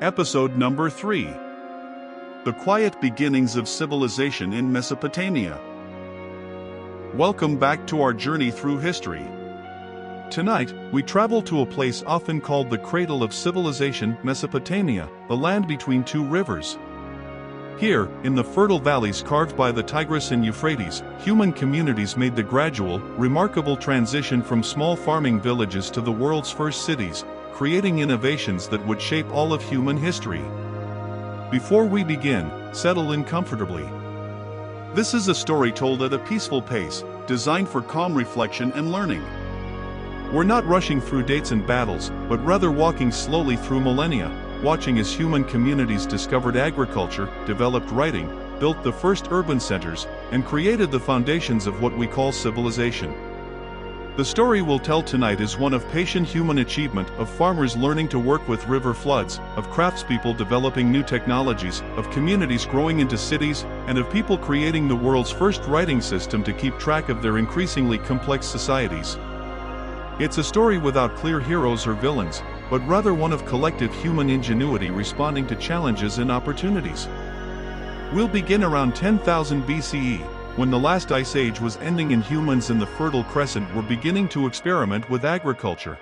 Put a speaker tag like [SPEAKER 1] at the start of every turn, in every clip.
[SPEAKER 1] Episode number 3. The Quiet Beginnings of Civilization in Mesopotamia. Welcome back to our journey through history. Tonight, we travel to a place often called the Cradle of Civilization, Mesopotamia, the land between two rivers. Here, in the fertile valleys carved by the Tigris and Euphrates, human communities made the gradual, remarkable transition from small farming villages to the world's first cities, creating innovations that would shape all of human history. Before we begin, settle in comfortably. This is a story told at a peaceful pace, designed for calm reflection and learning. We're not rushing through dates and battles, but rather walking slowly through millennia, watching as human communities discovered agriculture, developed writing, built the first urban centers, and created the foundations of what we call civilization. The story we'll tell tonight is one of patient human achievement, of farmers learning to work with river floods, of craftspeople developing new technologies, of communities growing into cities, and of people creating the world's first writing system to keep track of their increasingly complex societies. It's a story without clear heroes or villains, but rather one of collective human ingenuity responding to challenges and opportunities. We'll begin around 10,000 BCE, when the last ice age was ending and humans in the Fertile Crescent were beginning to experiment with agriculture.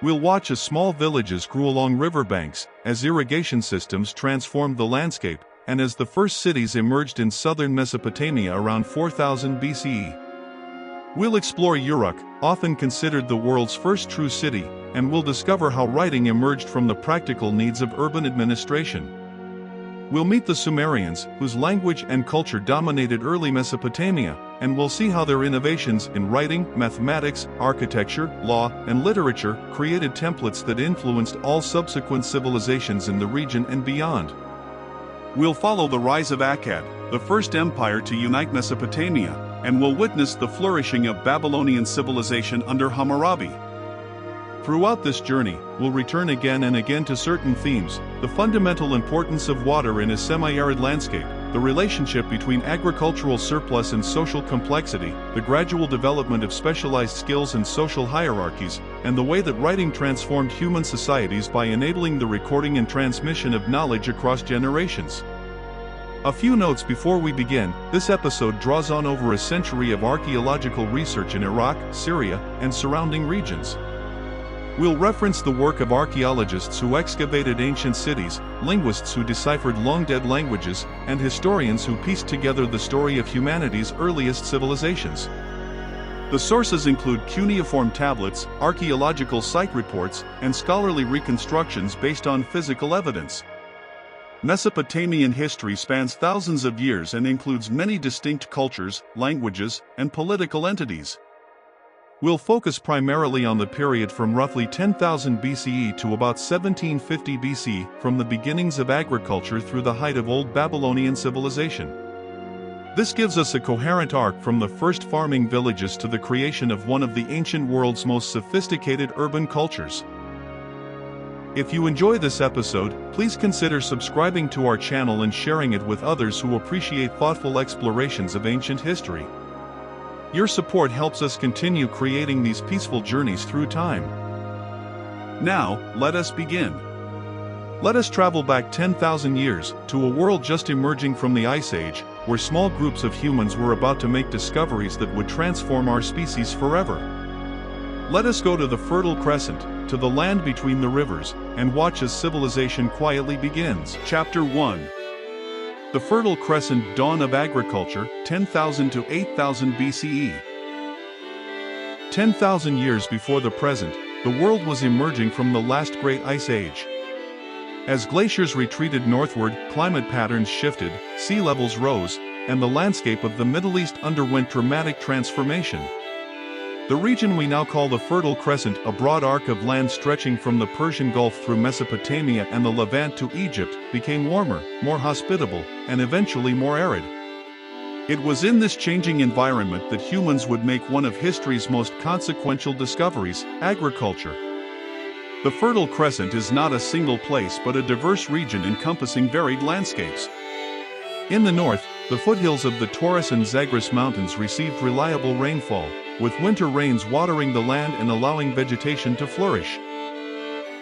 [SPEAKER 1] We'll watch as small villages grew along riverbanks, as irrigation systems transformed the landscape, and as the first cities emerged in southern Mesopotamia around 4000 BCE. We'll explore Uruk, often considered the world's first true city, and we'll discover how writing emerged from the practical needs of urban administration. We'll meet the Sumerians, whose language and culture dominated early Mesopotamia, and we'll see how their innovations in writing, mathematics, architecture, law, and literature created templates that influenced all subsequent civilizations in the region and beyond. We'll follow the rise of Akkad, the first empire to unite Mesopotamia, and we'll witness the flourishing of Babylonian civilization under Hammurabi. Throughout this journey, we'll return again and again to certain themes: the fundamental importance of water in a semi-arid landscape, the relationship between agricultural surplus and social complexity, the gradual development of specialized skills and social hierarchies, and the way that writing transformed human societies by enabling the recording and transmission of knowledge across generations. A few notes before we begin: this episode draws on over a century of archaeological research in Iraq, Syria, and surrounding regions. We'll reference the work of archaeologists who excavated ancient cities, linguists who deciphered long-dead languages, and historians who pieced together the story of humanity's earliest civilizations. The sources include cuneiform tablets, archaeological site reports, and scholarly reconstructions based on physical evidence. Mesopotamian history spans thousands of years and includes many distinct cultures, languages, and political entities. We'll focus primarily on the period from roughly 10,000 BCE to about 1750 BC, from the beginnings of agriculture through the height of Old Babylonian civilization. This gives us a coherent arc from the first farming villages to the creation of one of the ancient world's most sophisticated urban cultures. If you enjoy this episode, please consider subscribing to our channel and sharing it with others who appreciate thoughtful explorations of ancient history. Your support helps us continue creating these peaceful journeys through time. Now, let us begin. Let us travel back 10,000 years, to a world just emerging from the Ice Age, where small groups of humans were about to make discoveries that would transform our species forever. Let us go to the Fertile Crescent, to the land between the rivers, and watch as civilization quietly begins. Chapter 1. The Fertile Crescent: Dawn of Agriculture, 10,000 to 8,000 BCE. 10,000 years before the present, the world was emerging from the last great ice age. As glaciers retreated northward, climate patterns shifted, sea levels rose, and the landscape of the Middle East underwent dramatic transformation. The region we now call the Fertile Crescent, a broad arc of land stretching from the Persian Gulf through Mesopotamia and the Levant to Egypt, became warmer, more hospitable, and eventually more arid. It was in this changing environment that humans would make one of history's most consequential discoveries: agriculture. The Fertile Crescent is not a single place but a diverse region encompassing varied landscapes. In the north, the foothills of the Taurus and Zagros mountains received reliable rainfall, with winter rains watering the land and allowing vegetation to flourish.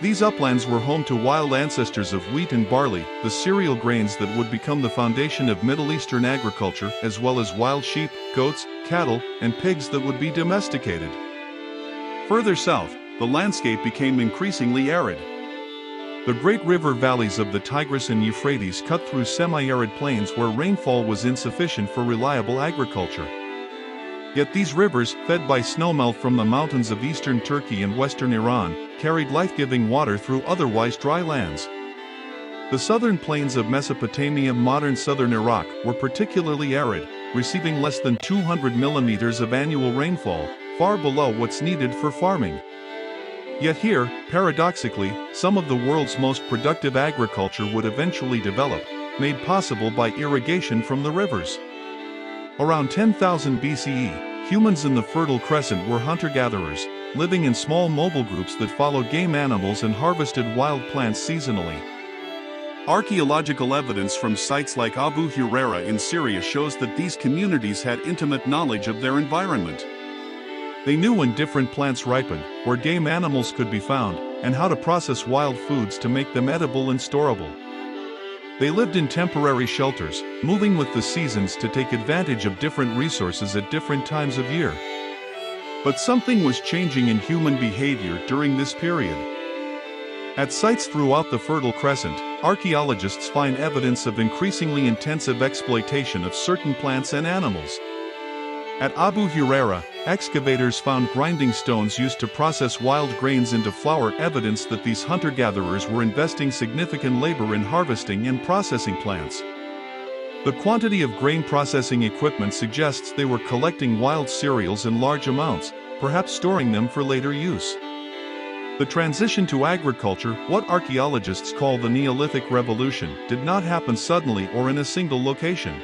[SPEAKER 1] These uplands were home to wild ancestors of wheat and barley, the cereal grains that would become the foundation of Middle Eastern agriculture, as well as wild sheep, goats, cattle, and pigs that would be domesticated. Further south, the landscape became increasingly arid. The great river valleys of the Tigris and Euphrates cut through semi-arid plains where rainfall was insufficient for reliable agriculture. Yet these rivers, fed by snowmelt from the mountains of eastern Turkey and western Iran, carried life-giving water through otherwise dry lands. The southern plains of Mesopotamia, modern southern Iraq, were particularly arid, receiving less than 200 millimeters of annual rainfall, far below what's needed for farming. Yet here, paradoxically, some of the world's most productive agriculture would eventually develop, made possible by irrigation from the rivers. Around 10,000 BCE, humans in the Fertile Crescent were hunter-gatherers, living in small mobile groups that followed game animals and harvested wild plants seasonally. Archaeological evidence from sites like Abu Huraira in Syria shows that these communities had intimate knowledge of their environment. They knew when different plants ripened, where game animals could be found, and how to process wild foods to make them edible and storable. They lived in temporary shelters, moving with the seasons to take advantage of different resources at different times of year. But something was changing in human behavior during this period. At sites throughout the Fertile Crescent, archaeologists find evidence of increasingly intensive exploitation of certain plants and animals. At Abu Huraira, excavators found grinding stones used to process wild grains into flour, evidence that these hunter-gatherers were investing significant labor in harvesting and processing plants. The quantity of grain processing equipment suggests they were collecting wild cereals in large amounts, perhaps storing them for later use. The transition to agriculture, what archaeologists call the Neolithic Revolution, did not happen suddenly or in a single location.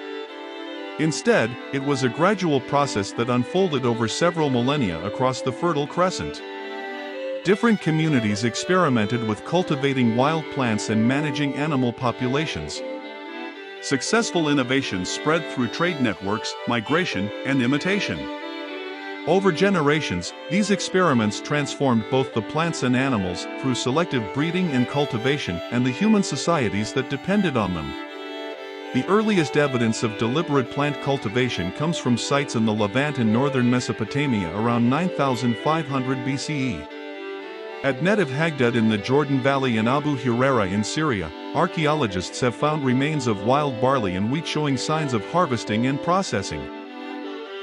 [SPEAKER 1] Instead, it was a gradual process that unfolded over several millennia across the Fertile Crescent. Different communities experimented with cultivating wild plants and managing animal populations. Successful innovations spread through trade networks, migration, and imitation. Over generations, these experiments transformed both the plants and animals through selective breeding and cultivation and the human societies that depended on them. The earliest evidence of deliberate plant cultivation comes from sites in the Levant and northern Mesopotamia around 9500 BCE. At Negev Hagdud in the Jordan Valley and Abu Huraira in Syria, archaeologists have found remains of wild barley and wheat showing signs of harvesting and processing.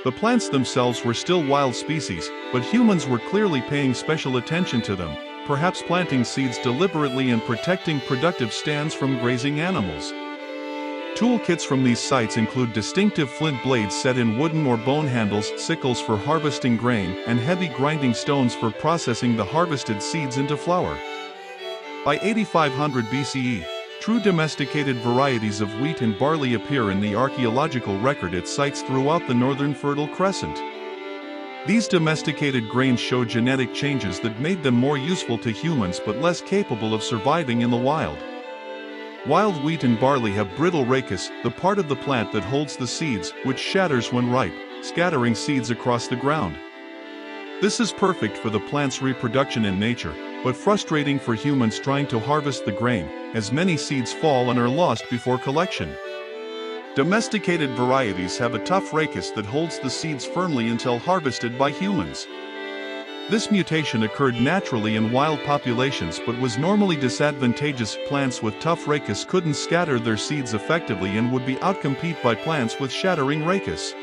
[SPEAKER 1] The plants themselves were still wild species, but humans were clearly paying special attention to them, perhaps planting seeds deliberately and protecting productive stands from grazing animals. Toolkits from these sites include distinctive flint blades set in wooden or bone handles, sickles for harvesting grain, and heavy grinding stones for processing the harvested seeds into flour. By 8500 BCE, true domesticated varieties of wheat and barley appear in the archaeological record at sites throughout the northern Fertile Crescent. These domesticated grains show genetic changes that made them more useful to humans but less capable of surviving in the wild. Wild wheat and barley have brittle rachis, the part of the plant that holds the seeds, which shatters when ripe, scattering seeds across the ground. This is perfect for the plant's reproduction in nature, but frustrating for humans trying to harvest the grain, as many seeds fall and are lost before collection. Domesticated varieties have a tough rachis that holds the seeds firmly until harvested by humans. This mutation occurred naturally in wild populations but was normally disadvantageous. Plants with tough rachis couldn't scatter their seeds effectively and would be outcompeted by plants with shattering rachis.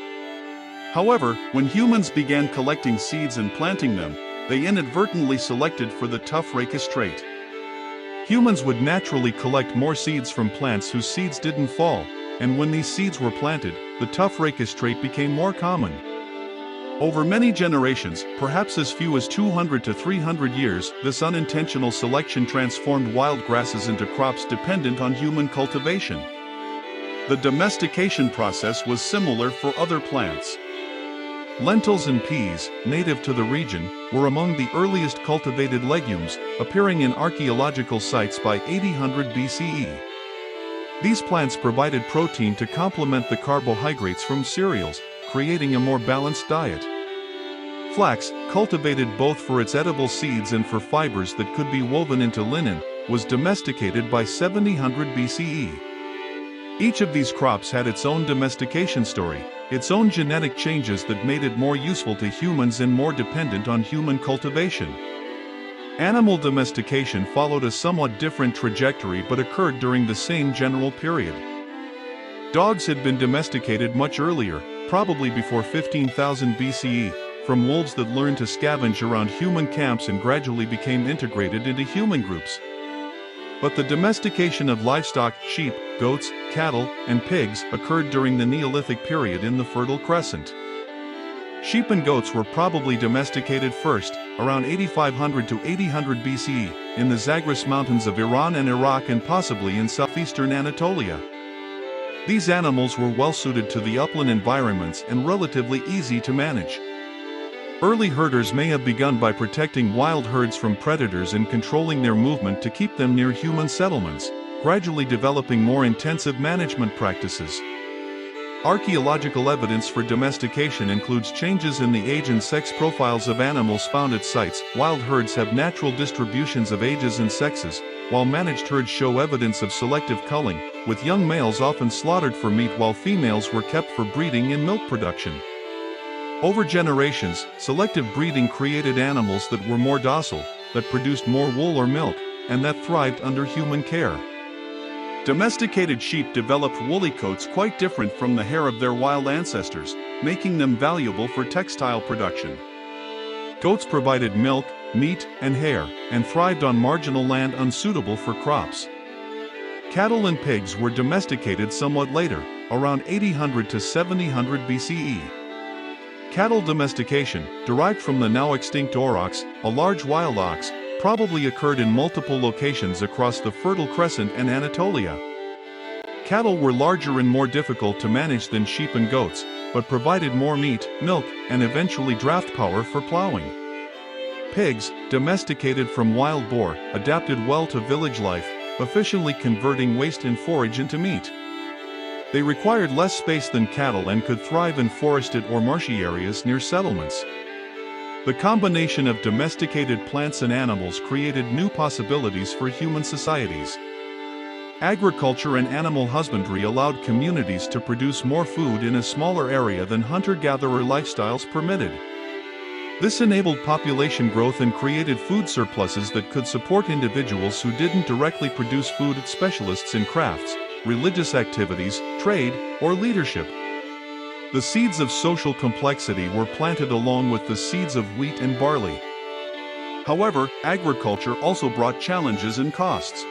[SPEAKER 1] However, when humans began collecting seeds and planting them, they inadvertently selected for the tough rachis trait. Humans would naturally collect more seeds from plants whose seeds didn't fall, and when these seeds were planted, the tough rachis trait became more common. Over many generations, perhaps as few as 200 to 300 years, this unintentional selection transformed wild grasses into crops dependent on human cultivation. The domestication process was similar for other plants. Lentils and peas, native to the region, were among the earliest cultivated legumes, appearing in archaeological sites by 800 BCE. These plants provided protein to complement the carbohydrates from cereals, creating a more balanced diet. Flax, cultivated both for its edible seeds and for fibers that could be woven into linen, was domesticated by 700 BCE. Each of these crops had its own domestication story, its own genetic changes that made it more useful to humans and more dependent on human cultivation. Animal domestication followed a somewhat different trajectory but occurred during the same general period. Dogs had been domesticated much earlier, probably before 15,000 BCE, from wolves that learned to scavenge around human camps and gradually became integrated into human groups. But the domestication of livestock, sheep, goats, cattle, and pigs occurred during the Neolithic period in the Fertile Crescent. Sheep and goats were probably domesticated first, around 8500 to 800 BCE, in the Zagros Mountains of Iran and Iraq and possibly in southeastern Anatolia. These animals were well suited to the upland environments and relatively easy to manage. Early herders may have begun by protecting wild herds from predators and controlling their movement to keep them near human settlements, gradually developing more intensive management practices. Archaeological evidence for domestication includes changes in the age and sex profiles of animals found at sites. Wild herds have natural distributions of ages and sexes, while managed herds show evidence of selective culling, with young males often slaughtered for meat while females were kept for breeding and milk production. Over generations, selective breeding created animals that were more docile, that produced more wool or milk, and that thrived under human care. Domesticated sheep developed woolly coats quite different from the hair of their wild ancestors, making them valuable for textile production. Goats provided milk, meat, and hair, and thrived on marginal land unsuitable for crops. Cattle and pigs were domesticated somewhat later, around 800 to 700 BCE. Cattle domestication, derived from the now extinct aurochs, a large wild ox, probably occurred in multiple locations across the Fertile Crescent and Anatolia. Cattle were larger and more difficult to manage than sheep and goats, but provided more meat, milk, and eventually draft power for plowing. Pigs, domesticated from wild boar, adapted well to village life, efficiently converting waste and forage into meat. They required less space than cattle and could thrive in forested or marshy areas near settlements. The combination of domesticated plants and animals created new possibilities for human societies. Agriculture and animal husbandry allowed communities to produce more food in a smaller area than hunter-gatherer lifestyles permitted. This enabled population growth and created food surpluses that could support individuals who didn't directly produce food, specialists in crafts, religious activities, trade, or leadership. The seeds of social complexity were planted along with the seeds of wheat and barley. However, agriculture also brought challenges and costs.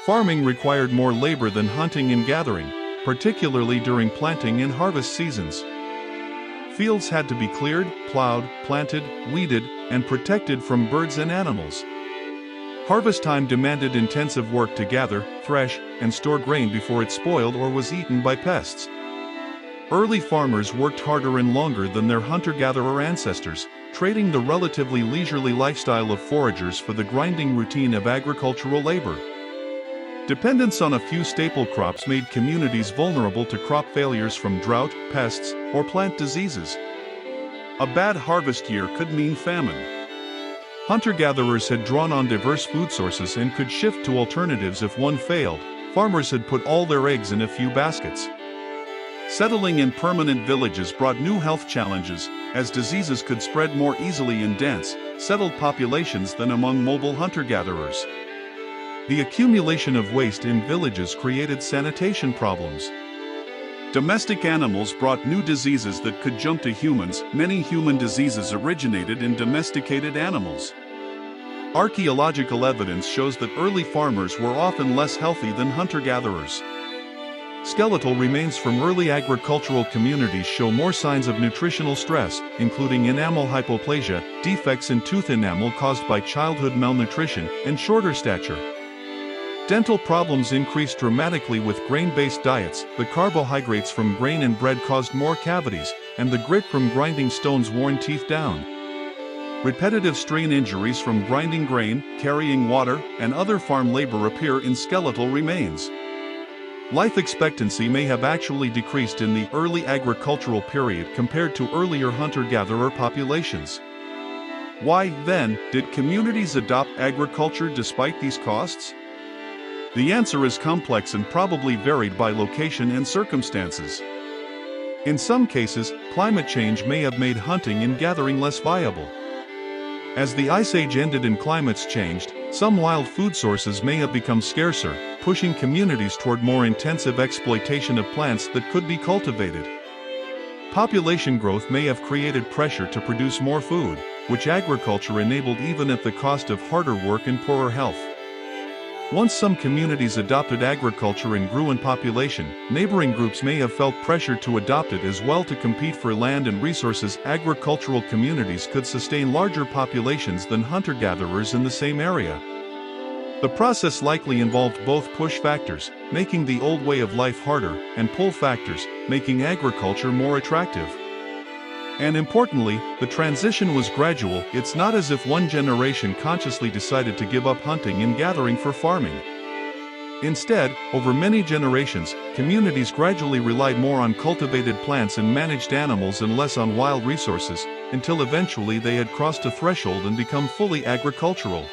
[SPEAKER 1] Farming required more labor than hunting and gathering, particularly during planting and harvest seasons. Fields had to be cleared, plowed, planted, weeded, and protected from birds and animals. Harvest time demanded intensive work to gather, thresh, and store grain before it spoiled or was eaten by pests. Early farmers worked harder and longer than their hunter-gatherer ancestors, trading the relatively leisurely lifestyle of foragers for the grinding routine of agricultural labor. Dependence on a few staple crops made communities vulnerable to crop failures from drought, pests, or plant diseases. A bad harvest year could mean famine. Hunter-gatherers had drawn on diverse food sources and could shift to alternatives if one failed. Farmers had put all their eggs in a few baskets. Settling in permanent villages brought new health challenges, as diseases could spread more easily in dense, settled populations than among mobile hunter-gatherers. The accumulation of waste in villages created sanitation problems. Domestic animals brought new diseases that could jump to humans. Many human diseases originated in domesticated animals. Archaeological evidence shows that early farmers were often less healthy than hunter-gatherers. Skeletal remains from early agricultural communities show more signs of nutritional stress, including enamel hypoplasia, defects in tooth enamel caused by childhood malnutrition, and shorter stature. Dental problems increased dramatically with grain-based diets. The carbohydrates from grain and bread caused more cavities, and the grit from grinding stones worn teeth down. Repetitive strain injuries from grinding grain, carrying water, and other farm labor appear in skeletal remains. Life expectancy may have actually decreased in the early agricultural period compared to earlier hunter-gatherer populations. Why, then, did communities adopt agriculture despite these costs? The answer is complex and probably varied by location and circumstances. In some cases, climate change may have made hunting and gathering less viable. As the Ice Age ended and climates changed, some wild food sources may have become scarcer, pushing communities toward more intensive exploitation of plants that could be cultivated. Population growth may have created pressure to produce more food, which agriculture enabled even at the cost of harder work and poorer health. Once some communities adopted agriculture and grew in population, neighboring groups may have felt pressure to adopt it as well to compete for land and resources. Agricultural communities could sustain larger populations than hunter-gatherers in the same area. The process likely involved both push factors, making the old way of life harder, and pull factors, making agriculture more attractive. And importantly, the transition was gradual. It's not as if one generation consciously decided to give up hunting and gathering for farming. Instead, over many generations, communities gradually relied more on cultivated plants and managed animals and less on wild resources, until eventually they had crossed a threshold and become fully agricultural.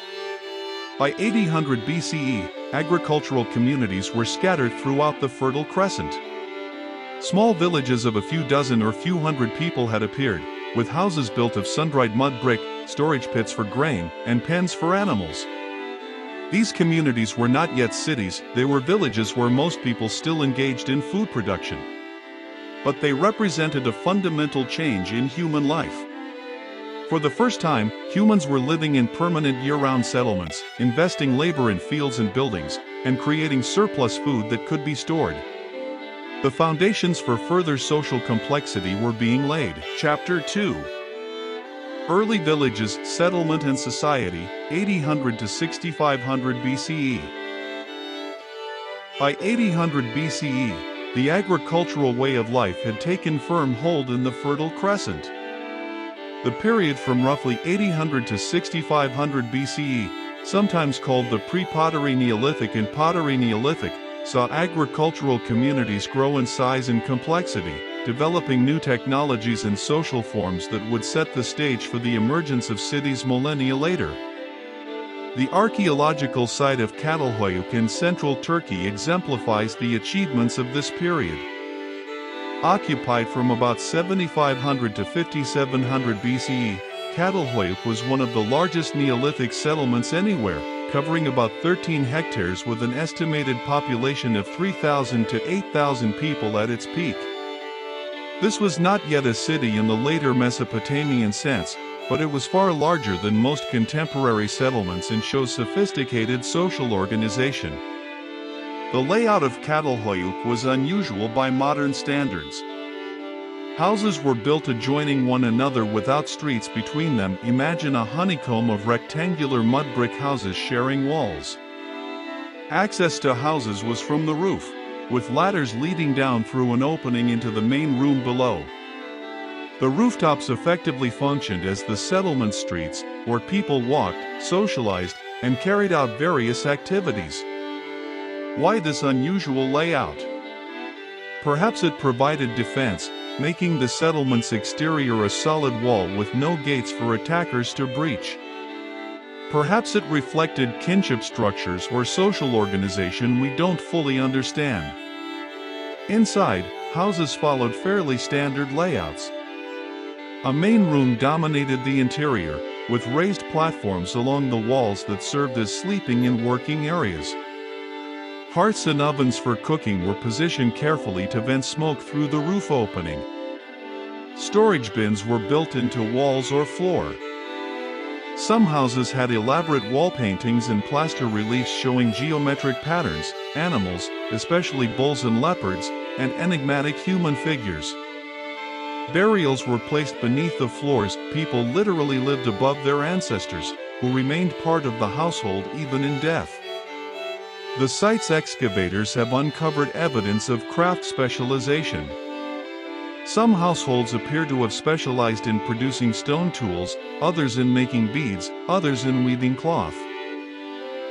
[SPEAKER 1] By 800 BCE, agricultural communities were scattered throughout the Fertile Crescent. Small villages of a few dozen or few hundred people had appeared, with houses built of sun-dried mud brick, storage pits for grain, and pens for animals. These communities were not yet cities, they were villages where most people still engaged in food production. But they represented a fundamental change in human life. For the first time, humans were living in permanent year-round settlements, investing labor in fields and buildings, and creating surplus food that could be stored. The foundations for further social complexity were being laid. Chapter 2. Early villages, settlement and society, 800 to 6500 BCE. By 800 BCE, the agricultural way of life had taken firm hold in the Fertile Crescent. The period from roughly 800 to 6500 BCE, sometimes called the pre-pottery Neolithic and pottery Neolithic, saw agricultural communities grow in size and complexity, developing new technologies and social forms that would set the stage for the emergence of cities millennia later. The archaeological site of Cradle in central Turkey exemplifies the achievements of this period. Occupied from about 7500 to 5700 BCE, Cradle was one of the largest Neolithic settlements anywhere, covering about 13 hectares with an estimated population of 3,000 to 8,000 people at its peak. This was not yet a city in the later Mesopotamian sense, but it was far larger than most contemporary settlements and shows sophisticated social organization. The layout of Cradle was unusual by modern standards. Houses were built adjoining one another without streets between them. Imagine a honeycomb of rectangular mud brick houses sharing walls. Access to houses was from the roof, with ladders leading down through an opening into the main room below. The rooftops effectively functioned as the settlement streets, where people walked, socialized, and carried out various activities. Why this unusual layout? Perhaps it provided defense, making the settlement's exterior a solid wall with no gates for attackers to breach. Perhaps it reflected kinship structures or social organization we don't fully understand. Inside, houses followed fairly standard layouts. A main room dominated the interior, with raised platforms along the walls that served as sleeping and working areas. Hearths and ovens for cooking were positioned carefully to vent smoke through the roof opening. Storage bins were built into walls or floor. Some houses had elaborate wall paintings and plaster reliefs showing geometric patterns, animals, especially bulls and leopards, and enigmatic human figures. Burials were placed beneath the floors. People literally lived above their ancestors, who remained part of the household even in death. The site's excavators have uncovered evidence of craft specialization. Some households appear to have specialized in producing stone tools, others in making beads, others in weaving cloth.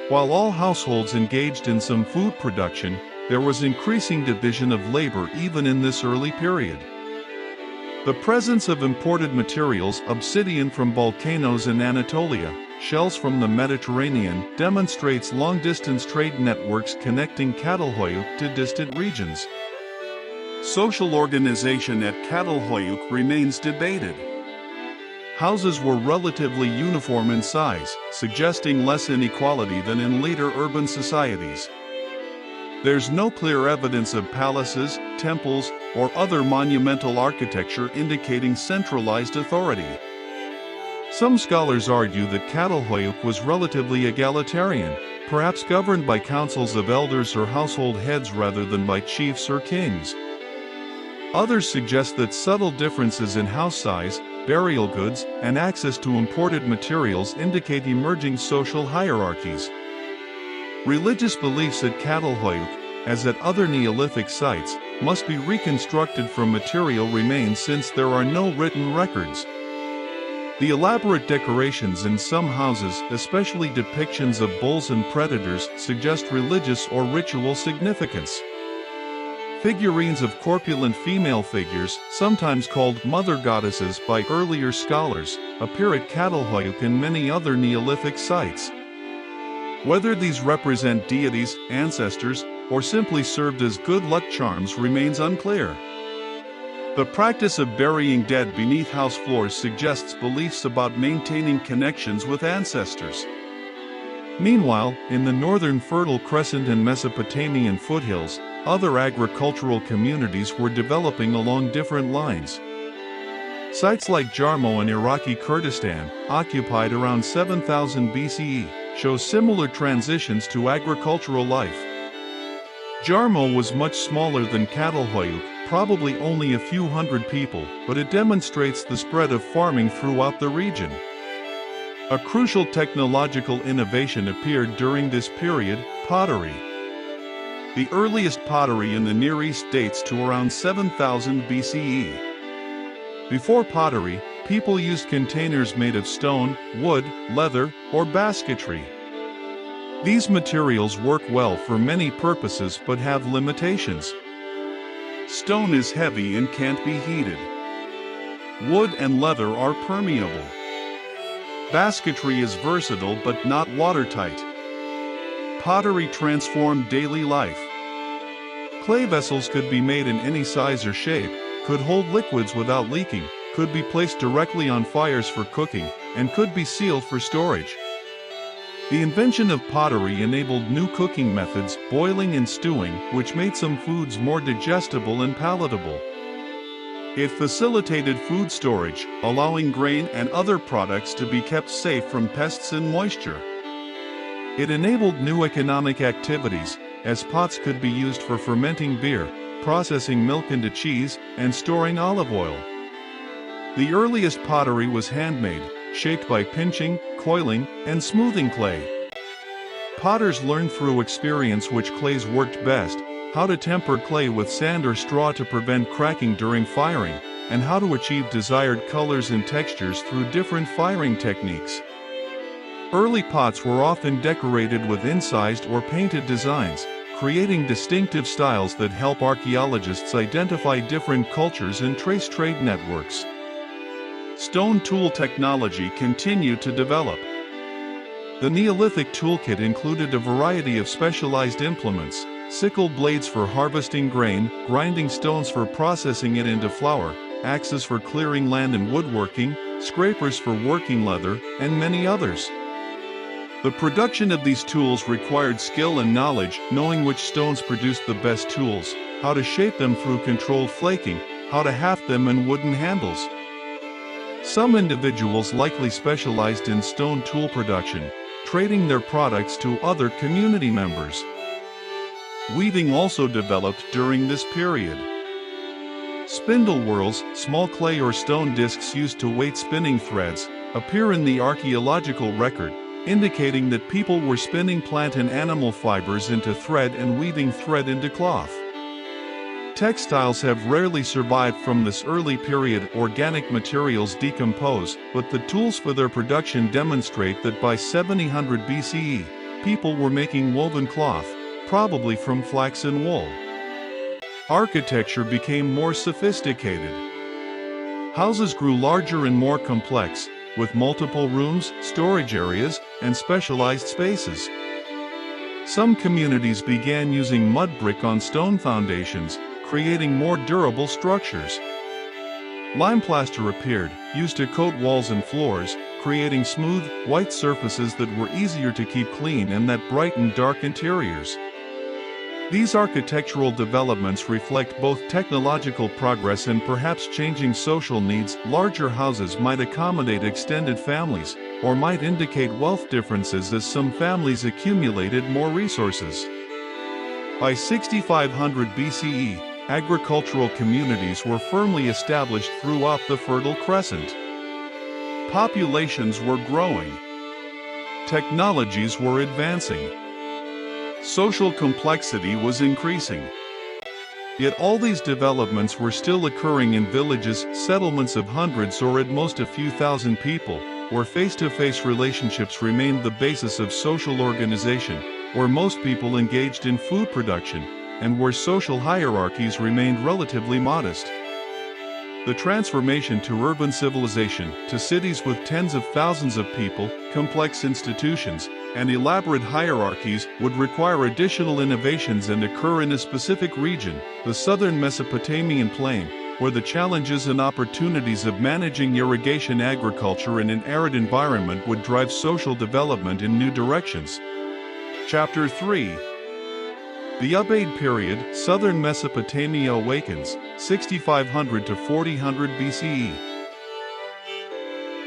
[SPEAKER 1] While all households engaged in some food production, there was increasing division of labor even in this early period. The presence of imported materials, obsidian from volcanoes in Anatolia, shells from the Mediterranean, demonstrates long-distance trade networks connecting Çatalhöyük to distant regions. Social organization at Çatalhöyük remains debated. Houses were relatively uniform in size, suggesting less inequality than in later urban societies. There's no clear evidence of palaces, temples, or other monumental architecture indicating centralized authority. Some scholars argue that Çatalhöyük was relatively egalitarian, perhaps governed by councils of elders or household heads rather than by chiefs or kings. Others suggest that subtle differences in house size, burial goods, and access to imported materials indicate emerging social hierarchies. Religious beliefs at Çatalhöyük, as at other Neolithic sites, must be reconstructed from material remains since there are no written records. The elaborate decorations in some houses, especially depictions of bulls and predators, suggest religious or ritual significance. Figurines of corpulent female figures, sometimes called mother goddesses by earlier scholars, appear at Çatalhöyük and many other Neolithic sites. Whether these represent deities, ancestors, or simply served as good luck charms remains unclear. The practice of burying dead beneath house floors suggests beliefs about maintaining connections with ancestors. Meanwhile, in the northern Fertile Crescent and Mesopotamian foothills, other agricultural communities were developing along different lines. Sites like Jarmo in Iraqi Kurdistan, occupied around 7000 BCE, show similar transitions to agricultural life. Jarmo was much smaller than Çatalhöyük, probably only a few hundred people, but it demonstrates the spread of farming throughout the region. A crucial technological innovation appeared during this period: pottery. The earliest pottery in the Near East dates to around 7000 BCE. Before pottery, people used containers made of stone, wood, leather, or basketry. These materials work well for many purposes but have limitations. Stone is heavy and can't be heated. Wood and leather are permeable. Basketry is versatile but not watertight. Pottery transformed daily life. Clay vessels could be made in any size or shape, could hold liquids without leaking, could be placed directly on fires for cooking, and could be sealed for storage. The invention of pottery enabled new cooking methods, boiling and stewing, which made some foods more digestible and palatable. It facilitated food storage, allowing grain and other products to be kept safe from pests and moisture. It enabled new economic activities, as pots could be used for fermenting beer, processing milk into cheese, and storing olive oil. The earliest pottery was handmade, shaped by pinching, coiling, and smoothing clay. Potters learned through experience which clays worked best, how to temper clay with sand or straw to prevent cracking during firing, and how to achieve desired colors and textures through different firing techniques. Early pots were often decorated with incised or painted designs, creating distinctive styles that help archaeologists identify different cultures and trace trade networks. Stone tool technology continued to develop. The Neolithic toolkit included a variety of specialized implements: sickle blades for harvesting grain, grinding stones for processing it into flour, axes for clearing land and woodworking, scrapers for working leather, and many others. The production of these tools required skill and knowledge, knowing which stones produced the best tools, how to shape them through controlled flaking, how to haft them in wooden handles. Some individuals likely specialized in stone tool production, trading their products to other community members. Weaving also developed during this period. Spindle whorls, small clay or stone discs used to weight spinning threads, appear in the archaeological record, indicating that people were spinning plant and animal fibers into thread and weaving thread into cloth. Textiles have rarely survived from this early period. Organic materials decompose, but the tools for their production demonstrate that by 700 BCE, people were making woven cloth, probably from flax and wool. Architecture became more sophisticated. Houses grew larger and more complex, with multiple rooms, storage areas, and specialized spaces. Some communities began using mud brick on stone foundations, creating more durable structures. Lime plaster appeared, used to coat walls and floors, creating smooth, white surfaces that were easier to keep clean and that brightened dark interiors. These architectural developments reflect both technological progress and perhaps changing social needs. Larger houses might accommodate extended families, or might indicate wealth differences as some families accumulated more resources. By 6500 BCE, agricultural communities were firmly established throughout the Fertile Crescent. Populations were growing. Technologies were advancing. Social complexity was increasing. Yet all these developments were still occurring in villages, settlements of hundreds or at most a few thousand people, where face-to-face relationships remained the basis of social organization, where most people engaged in food production, and where social hierarchies remained relatively modest. The transformation to urban civilization, to cities with tens of thousands of people, complex institutions, and elaborate hierarchies, would require additional innovations and occur in a specific region, the southern Mesopotamian plain, where the challenges and opportunities of managing irrigation agriculture in an arid environment would drive social development in new directions. Chapter 3. The Ubaid period, southern Mesopotamia awakens, 6500 to 4000 BCE.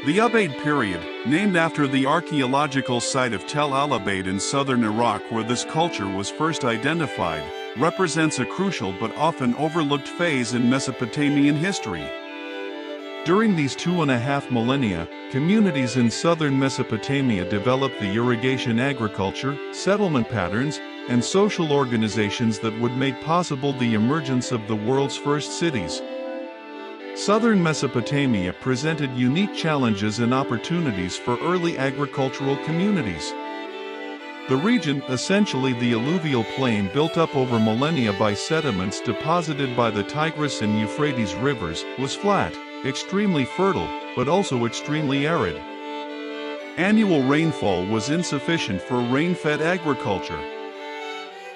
[SPEAKER 1] The Ubaid period, named after the archaeological site of Tel al-Ubaid in southern Iraq where this culture was first identified, represents a crucial but often overlooked phase in Mesopotamian history. During these 2.5 millennia, communities in southern Mesopotamia developed the irrigation agriculture, settlement patterns, and social organizations that would make possible the emergence of the world's first cities. Southern Mesopotamia presented unique challenges and opportunities for early agricultural communities. The region, essentially the alluvial plain built up over millennia by sediments deposited by the Tigris and Euphrates rivers, was flat, extremely fertile, but also extremely arid. Annual rainfall was insufficient for rain-fed agriculture.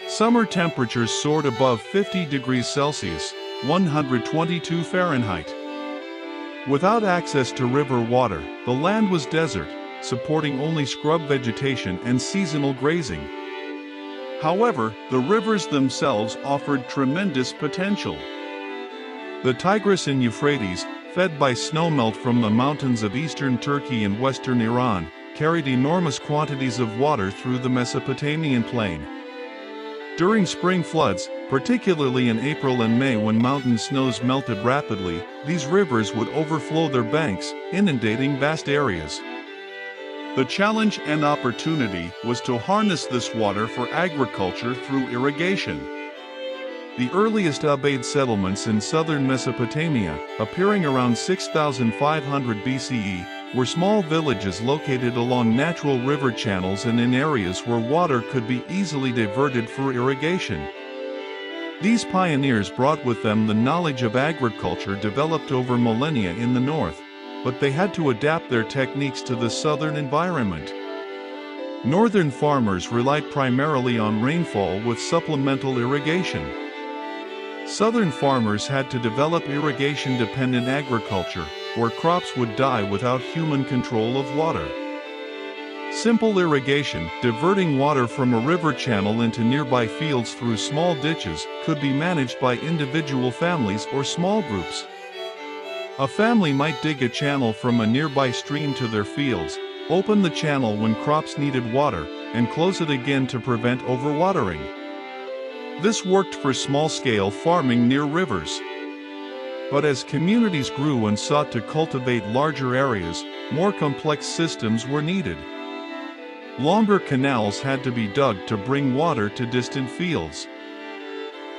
[SPEAKER 1] Summer temperatures soared above 50 degrees Celsius, 122 Fahrenheit. Without access to river water, the land was desert, supporting only scrub vegetation and seasonal grazing. However, the rivers themselves offered tremendous potential. The Tigris and Euphrates, fed by snowmelt from the mountains of eastern Turkey and western Iran, carried enormous quantities of water through the Mesopotamian plain. During spring floods, particularly in April and May when mountain snows melted rapidly, these rivers would overflow their banks, inundating vast areas. The challenge and opportunity was to harness this water for agriculture through irrigation. The earliest Ubaid settlements in southern Mesopotamia, appearing around 6500 BCE, were small villages located along natural river channels and in areas where water could be easily diverted for irrigation. These pioneers brought with them the knowledge of agriculture developed over millennia in the north, but they had to adapt their techniques to the southern environment. Northern farmers relied primarily on rainfall with supplemental irrigation. Southern farmers had to develop irrigation-dependent agriculture, where crops would die without human control of water. Simple irrigation, diverting water from a river channel into nearby fields through small ditches, could be managed by individual families or small groups. A family might dig a channel from a nearby stream to their fields, open the channel when crops needed water, and close it again to prevent overwatering. This worked for small-scale farming near rivers. But as communities grew and sought to cultivate larger areas, more complex systems were needed. Longer canals had to be dug to bring water to distant fields.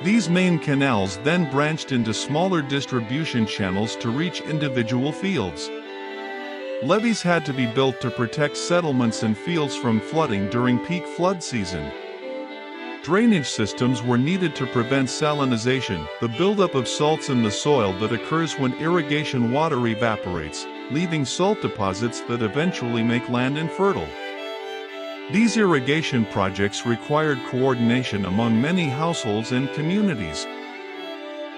[SPEAKER 1] These main canals then branched into smaller distribution channels to reach individual fields. Levees had to be built to protect settlements and fields from flooding during peak flood season. Drainage systems were needed to prevent salinization, the buildup of salts in the soil that occurs when irrigation water evaporates, leaving salt deposits that eventually make land infertile. These irrigation projects required coordination among many households and communities.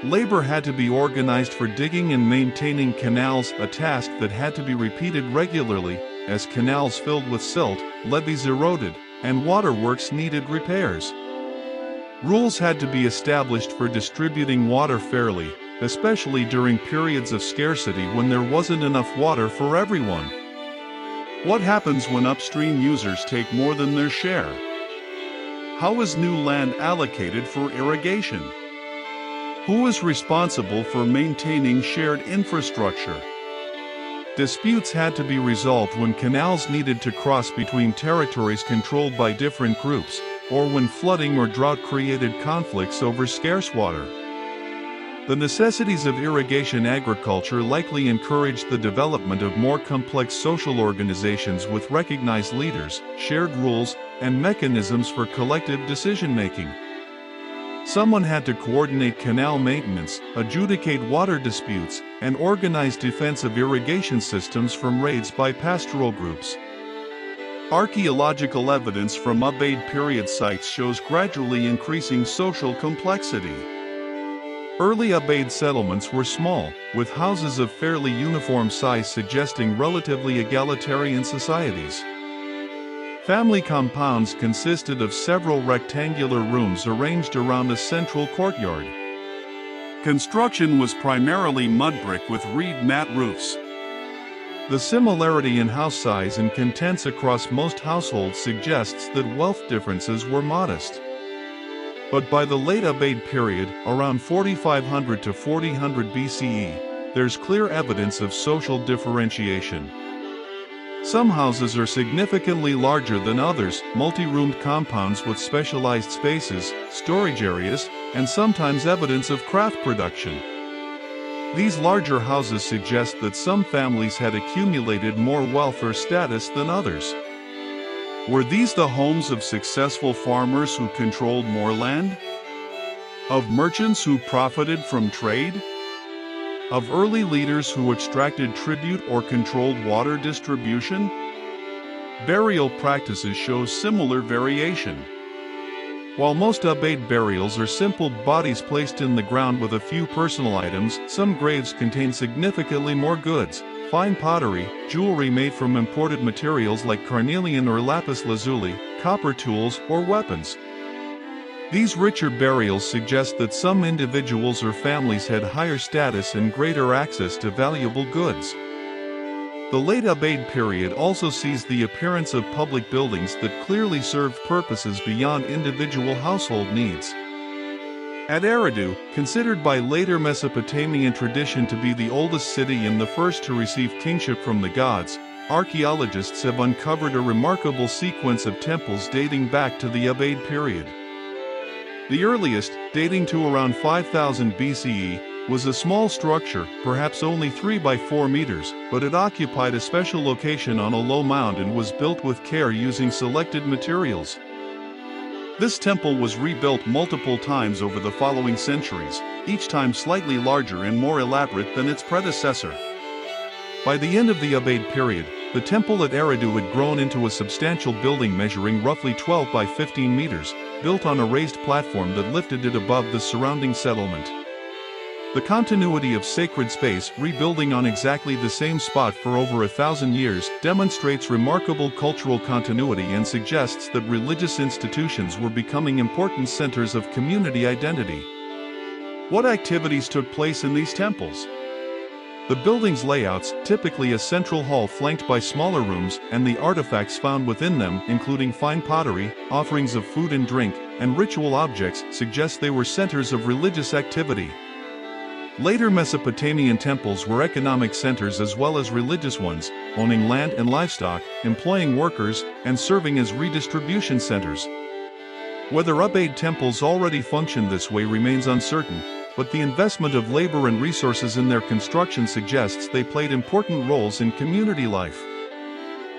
[SPEAKER 1] Labor had to be organized for digging and maintaining canals, a task that had to be repeated regularly, as canals filled with silt, levees eroded, and waterworks needed repairs. Rules had to be established for distributing water fairly, especially during periods of scarcity when there wasn't enough water for everyone. What happens when upstream users take more than their share? How is new land allocated for irrigation? Who is responsible for maintaining shared infrastructure? Disputes had to be resolved when canals needed to cross between territories controlled by different groups, or when flooding or drought created conflicts over scarce water. The necessities of irrigation agriculture likely encouraged the development of more complex social organizations with recognized leaders, shared rules, and mechanisms for collective decision-making. Someone had to coordinate canal maintenance, adjudicate water disputes, and organize defense of irrigation systems from raids by pastoral groups. Archaeological evidence from Ubaid period sites shows gradually increasing social complexity. Early Ubaid settlements were small, with houses of fairly uniform size suggesting relatively egalitarian societies. Family compounds consisted of several rectangular rooms arranged around a central courtyard. Construction was primarily mud brick with reed mat roofs. The similarity in house size and contents across most households suggests that wealth differences were modest. But by the late Ubaid period, around 4500 to 4000 BCE, there's clear evidence of social differentiation. Some houses are significantly larger than others, multi-roomed compounds with specialized spaces, storage areas, and sometimes evidence of craft production. These larger houses suggest that some families had accumulated more wealth or status than others. Were these the homes of successful farmers who controlled more land? Of merchants who profited from trade? Of early leaders who extracted tribute or controlled water distribution? Burial practices show similar variation. While most Ubaid burials are simple bodies placed in the ground with a few personal items, some graves contain significantly more goods: fine pottery, jewelry made from imported materials like carnelian or lapis lazuli, copper tools, or weapons. These richer burials suggest that some individuals or families had higher status and greater access to valuable goods. The late Ubaid period also sees the appearance of public buildings that clearly served purposes beyond individual household needs. At Eridu, considered by later Mesopotamian tradition to be the oldest city and the first to receive kingship from the gods, archaeologists have uncovered a remarkable sequence of temples dating back to the Ubaid period. The earliest, dating to around 5000 BCE, was a small structure, perhaps only 3 by 4 meters, but it occupied a special location on a low mound and was built with care using selected materials. This temple was rebuilt multiple times over the following centuries, each time slightly larger and more elaborate than its predecessor. By the end of the Ubaid period, the temple at Eridu had grown into a substantial building measuring roughly 12 by 15 meters, built on a raised platform that lifted it above the surrounding settlement. The continuity of sacred space, rebuilding on exactly the same spot for over 1,000 years, demonstrates remarkable cultural continuity and suggests that religious institutions were becoming important centers of community identity. What activities took place in these temples? The building's layouts, typically a central hall flanked by smaller rooms, and the artifacts found within them, including fine pottery, offerings of food and drink, and ritual objects, suggest they were centers of religious activity. Later Mesopotamian temples were economic centers as well as religious ones, owning land and livestock, employing workers, and serving as redistribution centers. Whether Ubaid temples already functioned this way remains uncertain, but the investment of labor and resources in their construction suggests they played important roles in community life.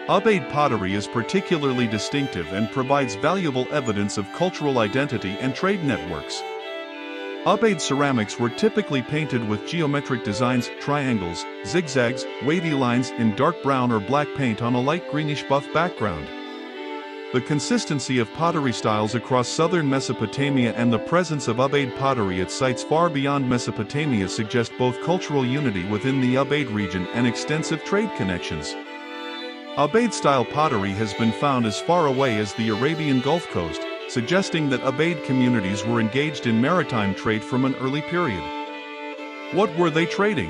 [SPEAKER 1] Ubaid pottery is particularly distinctive and provides valuable evidence of cultural identity and trade networks. Ubaid ceramics were typically painted with geometric designs, triangles, zigzags, wavy lines in dark brown or black paint on a light greenish-buff background. The consistency of pottery styles across southern Mesopotamia and the presence of Ubaid pottery at sites far beyond Mesopotamia suggest both cultural unity within the Ubaid region and extensive trade connections. Ubaid-style pottery has been found as far away as the Arabian Gulf Coast, suggesting that Ubaid communities were engaged in maritime trade from an early period. What were they trading?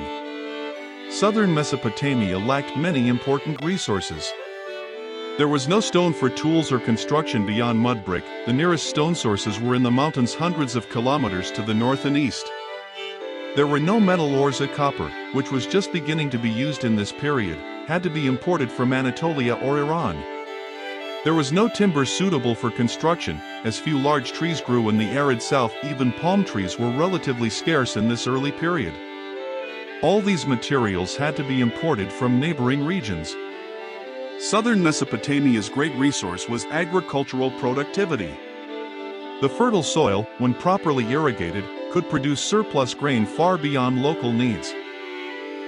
[SPEAKER 1] Southern Mesopotamia lacked many important resources. There was no stone for tools or construction beyond mud brick. The nearest stone sources were in the mountains hundreds of kilometers to the north and east. There were no metal ores. Copper, which was just beginning to be used in this period, had to be imported from Anatolia or Iran. There was no timber suitable for construction, as few large trees grew in the arid south. Even palm trees were relatively scarce in this early period. All these materials had to be imported from neighboring regions. Southern Mesopotamia's great resource was agricultural productivity. The fertile soil, when properly irrigated, could produce surplus grain far beyond local needs.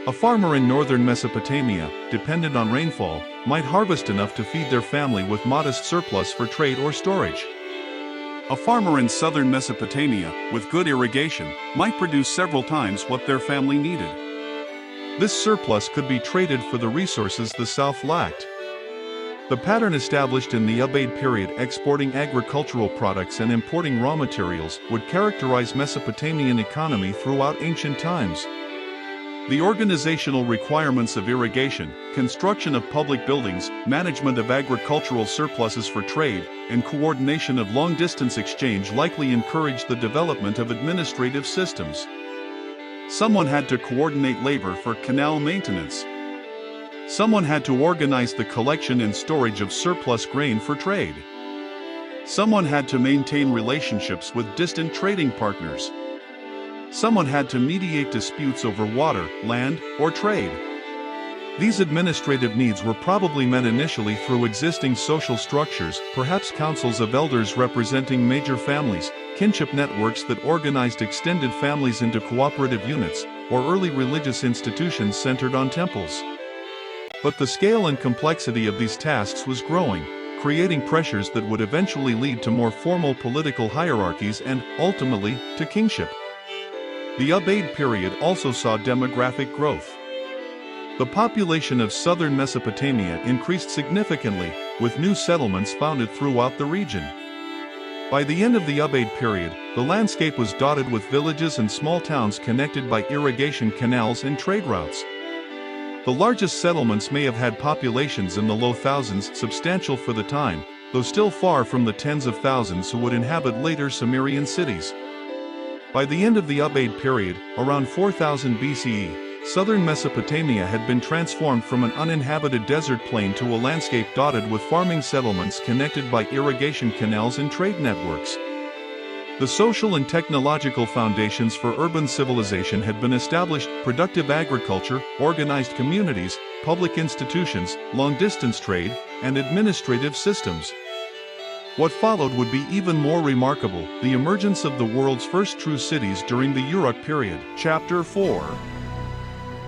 [SPEAKER 1] A farmer in northern Mesopotamia, dependent on rainfall, might harvest enough to feed their family with modest surplus for trade or storage. A farmer in southern Mesopotamia, with good irrigation, might produce several times what their family needed. This surplus could be traded for the resources the south lacked. The pattern established in the Ubaid period, exporting agricultural products and importing raw materials, would characterize Mesopotamian economy throughout ancient times. The organizational requirements of irrigation, construction of public buildings, management of agricultural surpluses for trade, and coordination of long-distance exchange likely encouraged the development of administrative systems. Someone had to coordinate labor for canal maintenance. Someone had to organize the collection and storage of surplus grain for trade. Someone had to maintain relationships with distant trading partners. Someone had to mediate disputes over water, land, or trade. These administrative needs were probably met initially through existing social structures, perhaps councils of elders representing major families, kinship networks that organized extended families into cooperative units, or early religious institutions centered on temples. But the scale and complexity of these tasks was growing, creating pressures that would eventually lead to more formal political hierarchies and, ultimately, to kingship. The Ubaid period also saw demographic growth. The population of southern Mesopotamia increased significantly, with new settlements founded throughout the region. By the end of the Ubaid period, the landscape was dotted with villages and small towns connected by irrigation canals and trade routes. The largest settlements may have had populations in the low thousands, substantial for the time, though still far from the tens of thousands who would inhabit later Sumerian cities. By the end of the Ubaid period, around 4000 BCE, southern Mesopotamia had been transformed from an uninhabited desert plain to a landscape dotted with farming settlements connected by irrigation canals and trade networks. The social and technological foundations for urban civilization had been established: productive agriculture, organized communities, public institutions, long-distance trade, and administrative systems. What followed would be even more remarkable: the emergence of the world's first true cities during the Uruk period. Chapter 4.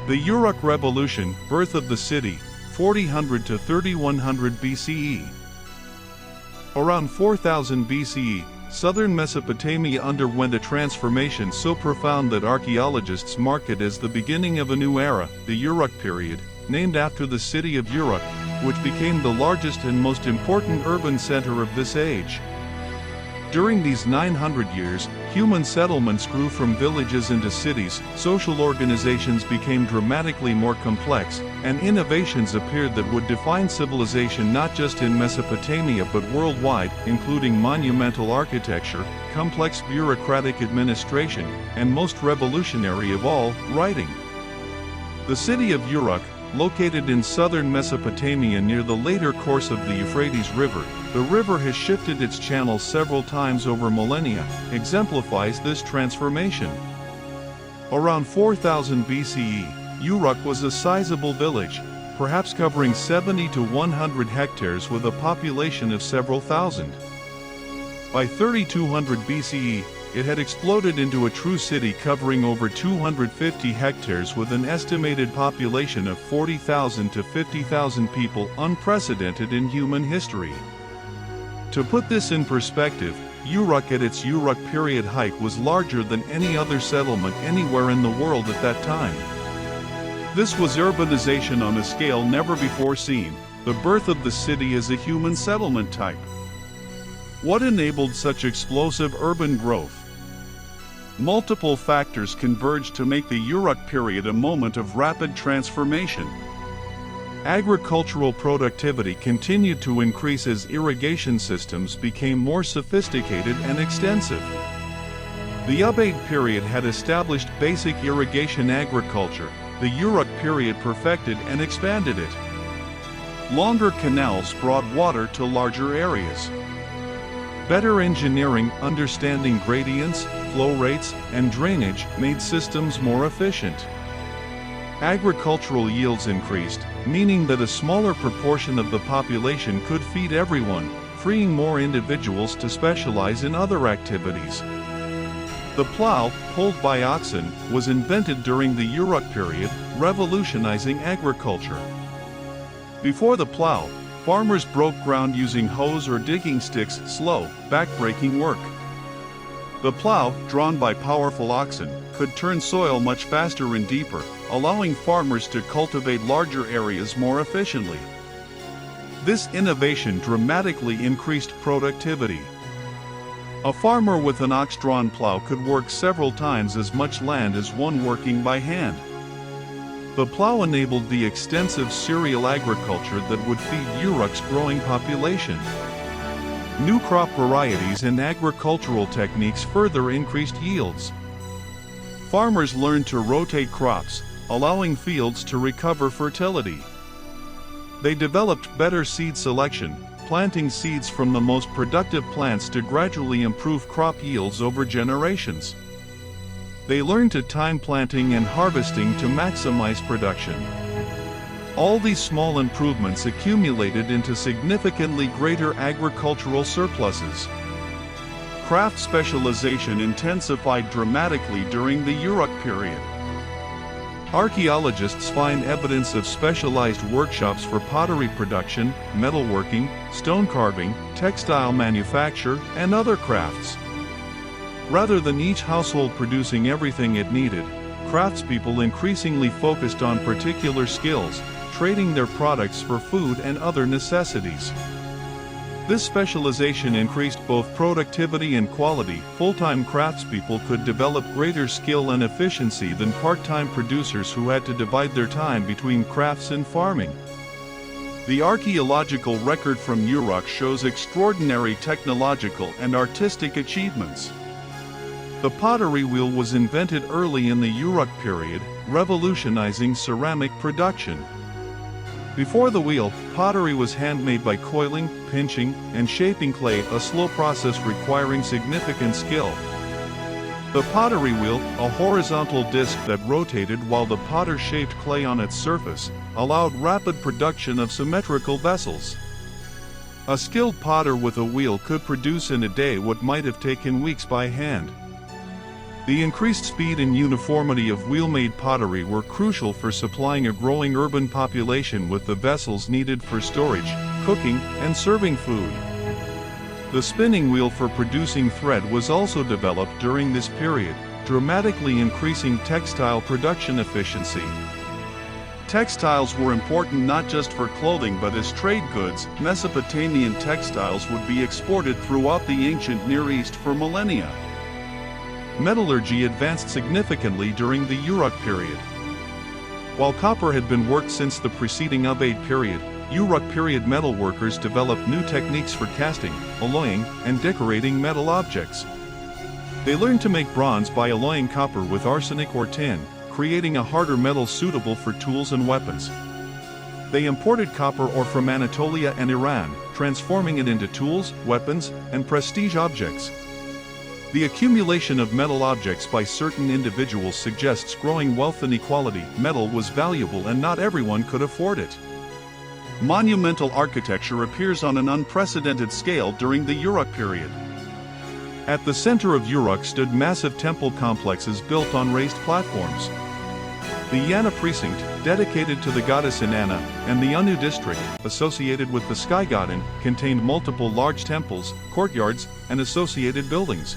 [SPEAKER 1] The Uruk Revolution, birth of the city, 4000 to 3100 BCE. Around 4000 BCE, southern Mesopotamia underwent a transformation so profound that archaeologists mark it as the beginning of a new era, the Uruk period, named after the city of Uruk, which became the largest and most important urban center of this age. During these 900 years, human settlements grew from villages into cities, social organizations became dramatically more complex, and innovations appeared that would define civilization not just in Mesopotamia but worldwide, including monumental architecture, complex bureaucratic administration, and most revolutionary of all, writing. The city of Uruk, located in southern Mesopotamia near the later course of the Euphrates River, the river has shifted its channel several times over millennia, exemplifies this transformation. Around 4000 BCE, Uruk was a sizable village, perhaps covering 70 to 100 hectares with a population of several thousand. By 3200 BCE, it had exploded into a true city covering over 250 hectares with an estimated population of 40,000 to 50,000 people, unprecedented in human history. To put this in perspective, Uruk at its Uruk period height was larger than any other settlement anywhere in the world at that time. This was urbanization on a scale never before seen, the birth of the city as a human settlement type. What enabled such explosive urban growth? Multiple factors converged to make the Uruk period a moment of rapid transformation. Agricultural productivity continued to increase as irrigation systems became more sophisticated and extensive. The Ubaid period had established basic irrigation agriculture. The Uruk period perfected and expanded it. Longer canals brought water to larger areas. Better engineering, understanding gradients, flow rates, and drainage made systems more efficient. Agricultural yields increased, meaning that a smaller proportion of the population could feed everyone, freeing more individuals to specialize in other activities. The plow, pulled by oxen, was invented during the Uruk period, revolutionizing agriculture. Before the plow, farmers broke ground using hoes or digging sticks, slow, back-breaking work. The plow, drawn by powerful oxen, could turn soil much faster and deeper, allowing farmers to cultivate larger areas more efficiently. This innovation dramatically increased productivity. A farmer with an ox-drawn plow could work several times as much land as one working by hand. The plow enabled the extensive cereal agriculture that would feed Uruk's growing population. New crop varieties and agricultural techniques further increased yields. Farmers learned to rotate crops, allowing fields to recover fertility. They developed better seed selection, planting seeds from the most productive plants to gradually improve crop yields over generations. They learned to time planting and harvesting to maximize production. All these small improvements accumulated into significantly greater agricultural surpluses. Craft specialization intensified dramatically during the Uruk period. Archaeologists find evidence of specialized workshops for pottery production, metalworking, stone carving, textile manufacture, and other crafts. Rather than each household producing everything it needed, craftspeople increasingly focused on particular skills, trading their products for food and other necessities. This specialization increased both productivity and quality. Full-time craftspeople could develop greater skill and efficiency than part-time producers who had to divide their time between crafts and farming. The archaeological record from Uruk shows extraordinary technological and artistic achievements. The pottery wheel was invented early in the Uruk period, revolutionizing ceramic production. Before the wheel, pottery was handmade by coiling, pinching, and shaping clay, a slow process requiring significant skill. The pottery wheel, a horizontal disc that rotated while the potter shaped clay on its surface, allowed rapid production of symmetrical vessels. A skilled potter with a wheel could produce in a day what might have taken weeks by hand. The increased speed and uniformity of wheel-made pottery were crucial for supplying a growing urban population with the vessels needed for storage, cooking, and serving food. The spinning wheel for producing thread was also developed during this period, dramatically increasing textile production efficiency. Textiles were important not just for clothing but as trade goods. Mesopotamian textiles would be exported throughout the ancient Near East for millennia. Metallurgy advanced significantly during the Uruk period. While copper had been worked since the preceding Ubaid period, Uruk period metalworkers developed new techniques for casting, alloying, and decorating metal objects. They learned to make bronze by alloying copper with arsenic or tin, creating a harder metal suitable for tools and weapons. They imported copper ore from Anatolia and Iran, transforming it into tools, weapons, and prestige objects. The accumulation of metal objects by certain individuals suggests growing wealth inequality. Metal was valuable and not everyone could afford it. Monumental architecture appears on an unprecedented scale during the Uruk period. At the center of Uruk stood massive temple complexes built on raised platforms. The Yana precinct, dedicated to the goddess Inanna, and the Anu district, associated with the sky godin, contained multiple large temples, courtyards, and associated buildings.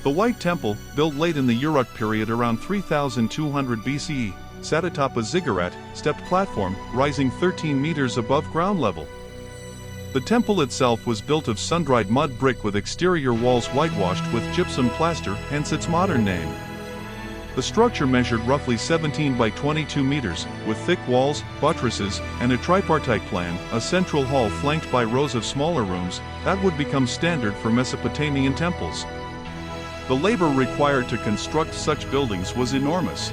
[SPEAKER 1] The White Temple, built late in the Uruk period around 3200 BCE, sat atop a ziggurat, stepped platform, rising 13 meters above ground level. The temple itself was built of sun-dried mud brick with exterior walls whitewashed with gypsum plaster, hence its modern name. The structure measured roughly 17 by 22 meters, with thick walls, buttresses, and a tripartite plan, a central hall flanked by rows of smaller rooms, that would become standard for Mesopotamian temples. The labor required to construct such buildings was enormous.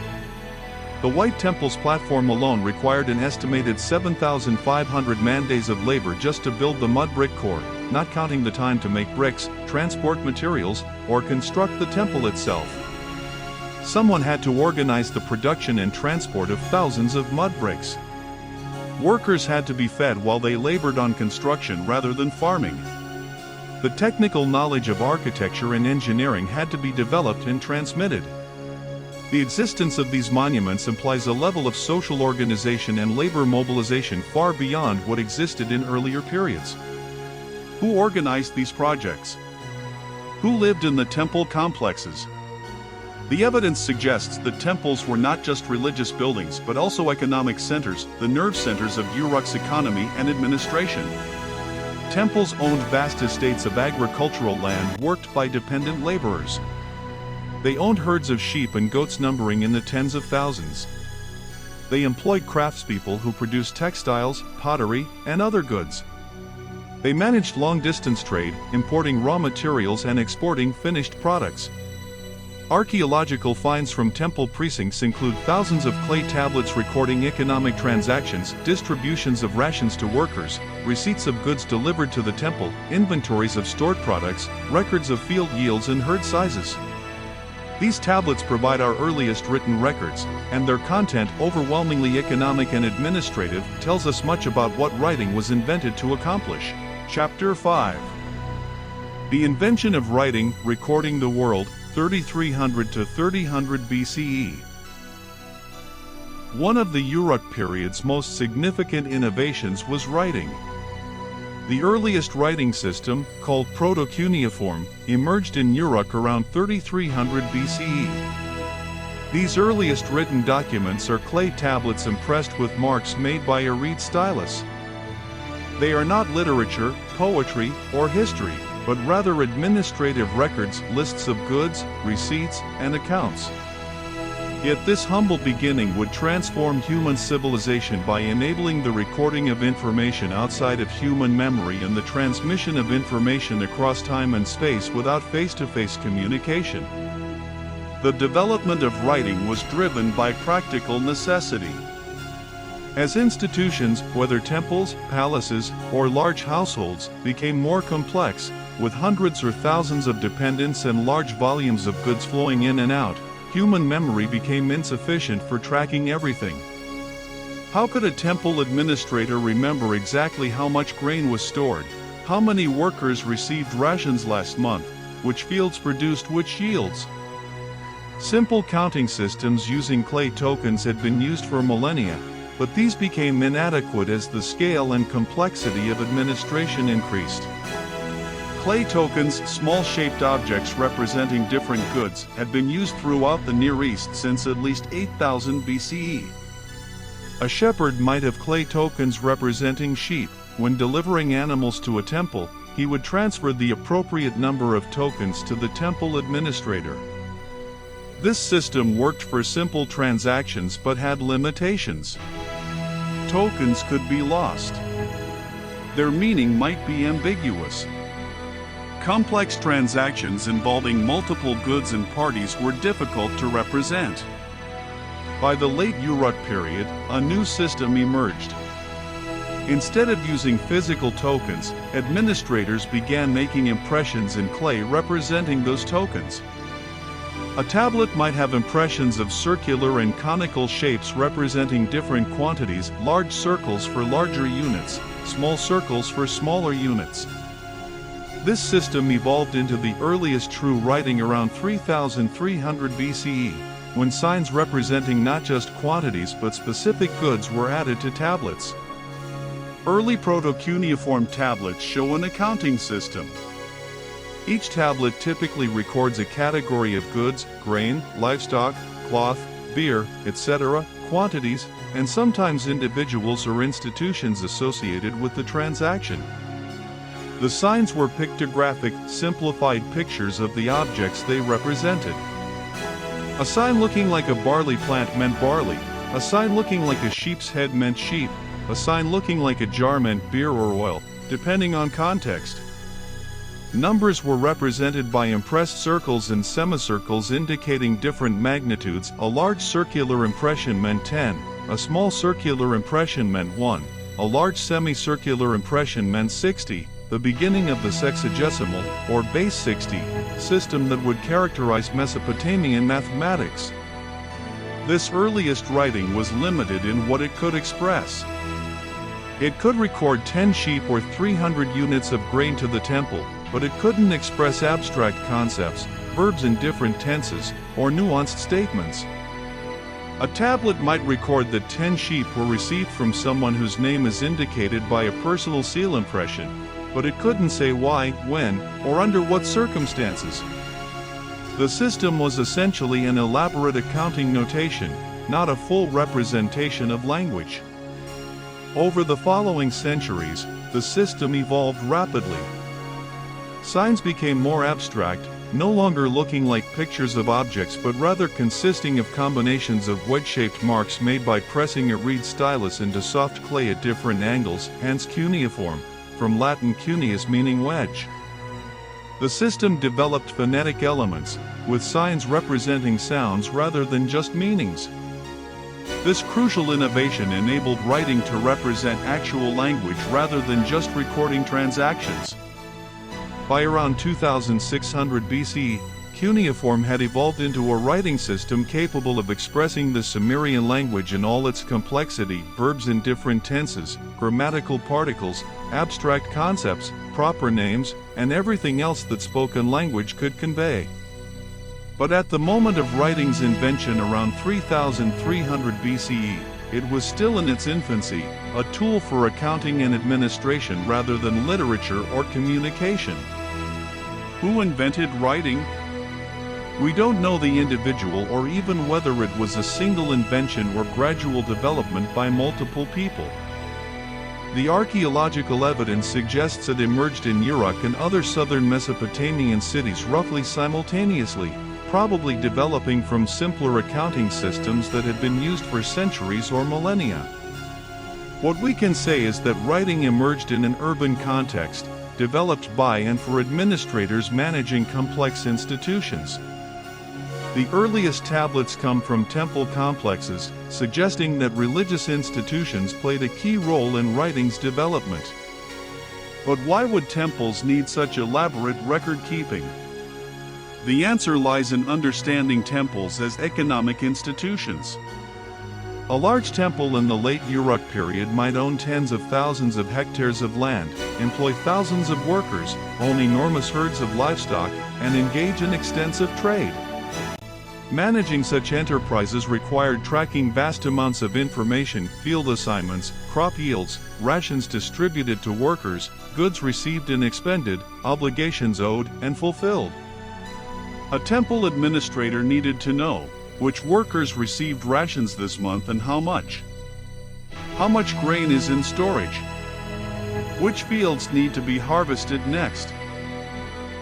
[SPEAKER 1] The White Temple's platform alone required an estimated 7,500 man-days of labor just to build the mud brick core, not counting the time to make bricks, transport materials, or construct the temple itself. Someone had to organize the production and transport of thousands of mud bricks. Workers had to be fed while they labored on construction rather than farming. The technical knowledge of architecture and engineering had to be developed and transmitted. The existence of these monuments implies a level of social organization and labor mobilization far beyond what existed in earlier periods. Who organized these projects? Who lived in the temple complexes? The evidence suggests that temples were not just religious buildings but also economic centers, the nerve centers of Uruk's economy and administration. Temples owned vast estates of agricultural land worked by dependent laborers. They owned herds of sheep and goats numbering in the tens of thousands. They employed craftspeople who produced textiles, pottery, and other goods. They managed long-distance trade, importing raw materials and exporting finished products. Archaeological finds from temple precincts include thousands of clay tablets recording economic transactions, distributions of rations to workers, receipts of goods delivered to the temple, inventories of stored products, records of field yields and herd sizes. These tablets provide our earliest written records, and their content, overwhelmingly economic and administrative, tells us much about what writing was invented to accomplish. Chapter 5. The invention of writing, recording the world, 3300 to 3000 BCE. One of the Uruk period's most significant innovations was writing. The earliest writing system, called proto-cuneiform, emerged in Uruk around 3300 BCE. These earliest written documents are clay tablets impressed with marks made by a reed stylus. They are not literature, poetry, or history, but rather administrative records, lists of goods, receipts, and accounts. Yet this humble beginning would transform human civilization by enabling the recording of information outside of human memory and the transmission of information across time and space without face-to-face communication. The development of writing was driven by practical necessity. As institutions, whether temples, palaces, or large households, became more complex, with hundreds or thousands of dependents and large volumes of goods flowing in and out, human memory became insufficient for tracking everything. How could a temple administrator remember exactly how much grain was stored, how many workers received rations last month, which fields produced which yields? Simple counting systems using clay tokens had been used for millennia, but these became inadequate as the scale and complexity of administration increased. Clay tokens, small-shaped objects representing different goods, had been used throughout the Near East since at least 8000 BCE. A shepherd might have clay tokens representing sheep. When delivering animals to a temple, he would transfer the appropriate number of tokens to the temple administrator. This system worked for simple transactions but had limitations. Tokens could be lost. Their meaning might be ambiguous. Complex transactions involving multiple goods and parties were difficult to represent. By the late Uruk period, a new system emerged. Instead of using physical tokens, administrators began making impressions in clay representing those tokens. A tablet might have impressions of circular and conical shapes representing different quantities, large circles for larger units, small circles for smaller units. This system evolved into the earliest true writing around 3300 BCE, when signs representing not just quantities but specific goods were added to tablets. Early proto-cuneiform tablets show an accounting system. Each tablet typically records a category of goods, grain, livestock, cloth, beer, etc., quantities, and sometimes individuals or institutions associated with the transaction. The signs were pictographic, simplified pictures of the objects they represented. A sign looking like a barley plant meant barley, a sign looking like a sheep's head meant sheep, a sign looking like a jar meant beer or oil, depending on context. Numbers were represented by impressed circles and semicircles indicating different magnitudes. A large circular impression meant 10, a small circular impression meant 1, a large semicircular impression meant 60, the beginning of the sexagesimal, or base 60, system that would characterize Mesopotamian mathematics. This earliest writing was limited in what it could express. It could record 10 sheep or 300 units of grain to the temple, but it couldn't express abstract concepts, verbs in different tenses, or nuanced statements. A tablet might record that 10 sheep were received from someone whose name is indicated by a personal seal impression, but it couldn't say why, when, or under what circumstances. The system was essentially an elaborate accounting notation, not a full representation of language. Over the following centuries, the system evolved rapidly. Signs became more abstract, no longer looking like pictures of objects but rather consisting of combinations of wedge-shaped marks made by pressing a reed stylus into soft clay at different angles, hence cuneiform, from Latin cuneus meaning wedge. The system developed phonetic elements, with signs representing sounds rather than just meanings. This crucial innovation enabled writing to represent actual language rather than just recording transactions. By around 2600 BCE, cuneiform had evolved into a writing system capable of expressing the Sumerian language in all its complexity, verbs in different tenses, grammatical particles, abstract concepts, proper names, and everything else that spoken language could convey. But at the moment of writing's invention around 3300 BCE, it was still in its infancy, a tool for accounting and administration rather than literature or communication. Who invented writing? We don't know the individual or even whether it was a single invention or gradual development by multiple people. The archaeological evidence suggests it emerged in Uruk and other southern Mesopotamian cities roughly simultaneously, probably developing from simpler accounting systems that had been used for centuries or millennia. What we can say is that writing emerged in an urban context, developed by and for administrators managing complex institutions. The earliest tablets come from temple complexes, suggesting that religious institutions played a key role in writing's development. But why would temples need such elaborate record-keeping? The answer lies in understanding temples as economic institutions. A large temple in the late Uruk period might own tens of thousands of hectares of land, employ thousands of workers, own enormous herds of livestock, and engage in extensive trade. Managing such enterprises required tracking vast amounts of information, field assignments, crop yields, rations distributed to workers, goods received and expended, obligations owed and fulfilled. A temple administrator needed to know which workers received rations this month and how much. How much grain is in storage? Which fields need to be harvested next?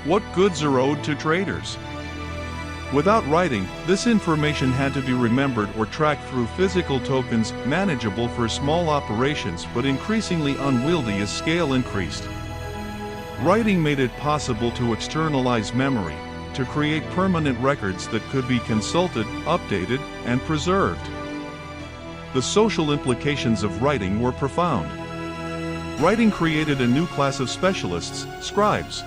[SPEAKER 1] What goods are owed to traders? Without writing, this information had to be remembered or tracked through physical tokens, manageable for small operations but increasingly unwieldy as scale increased. Writing made it possible to externalize memory, to create permanent records that could be consulted, updated, and preserved. The social implications of writing were profound. Writing created a new class of specialists, scribes.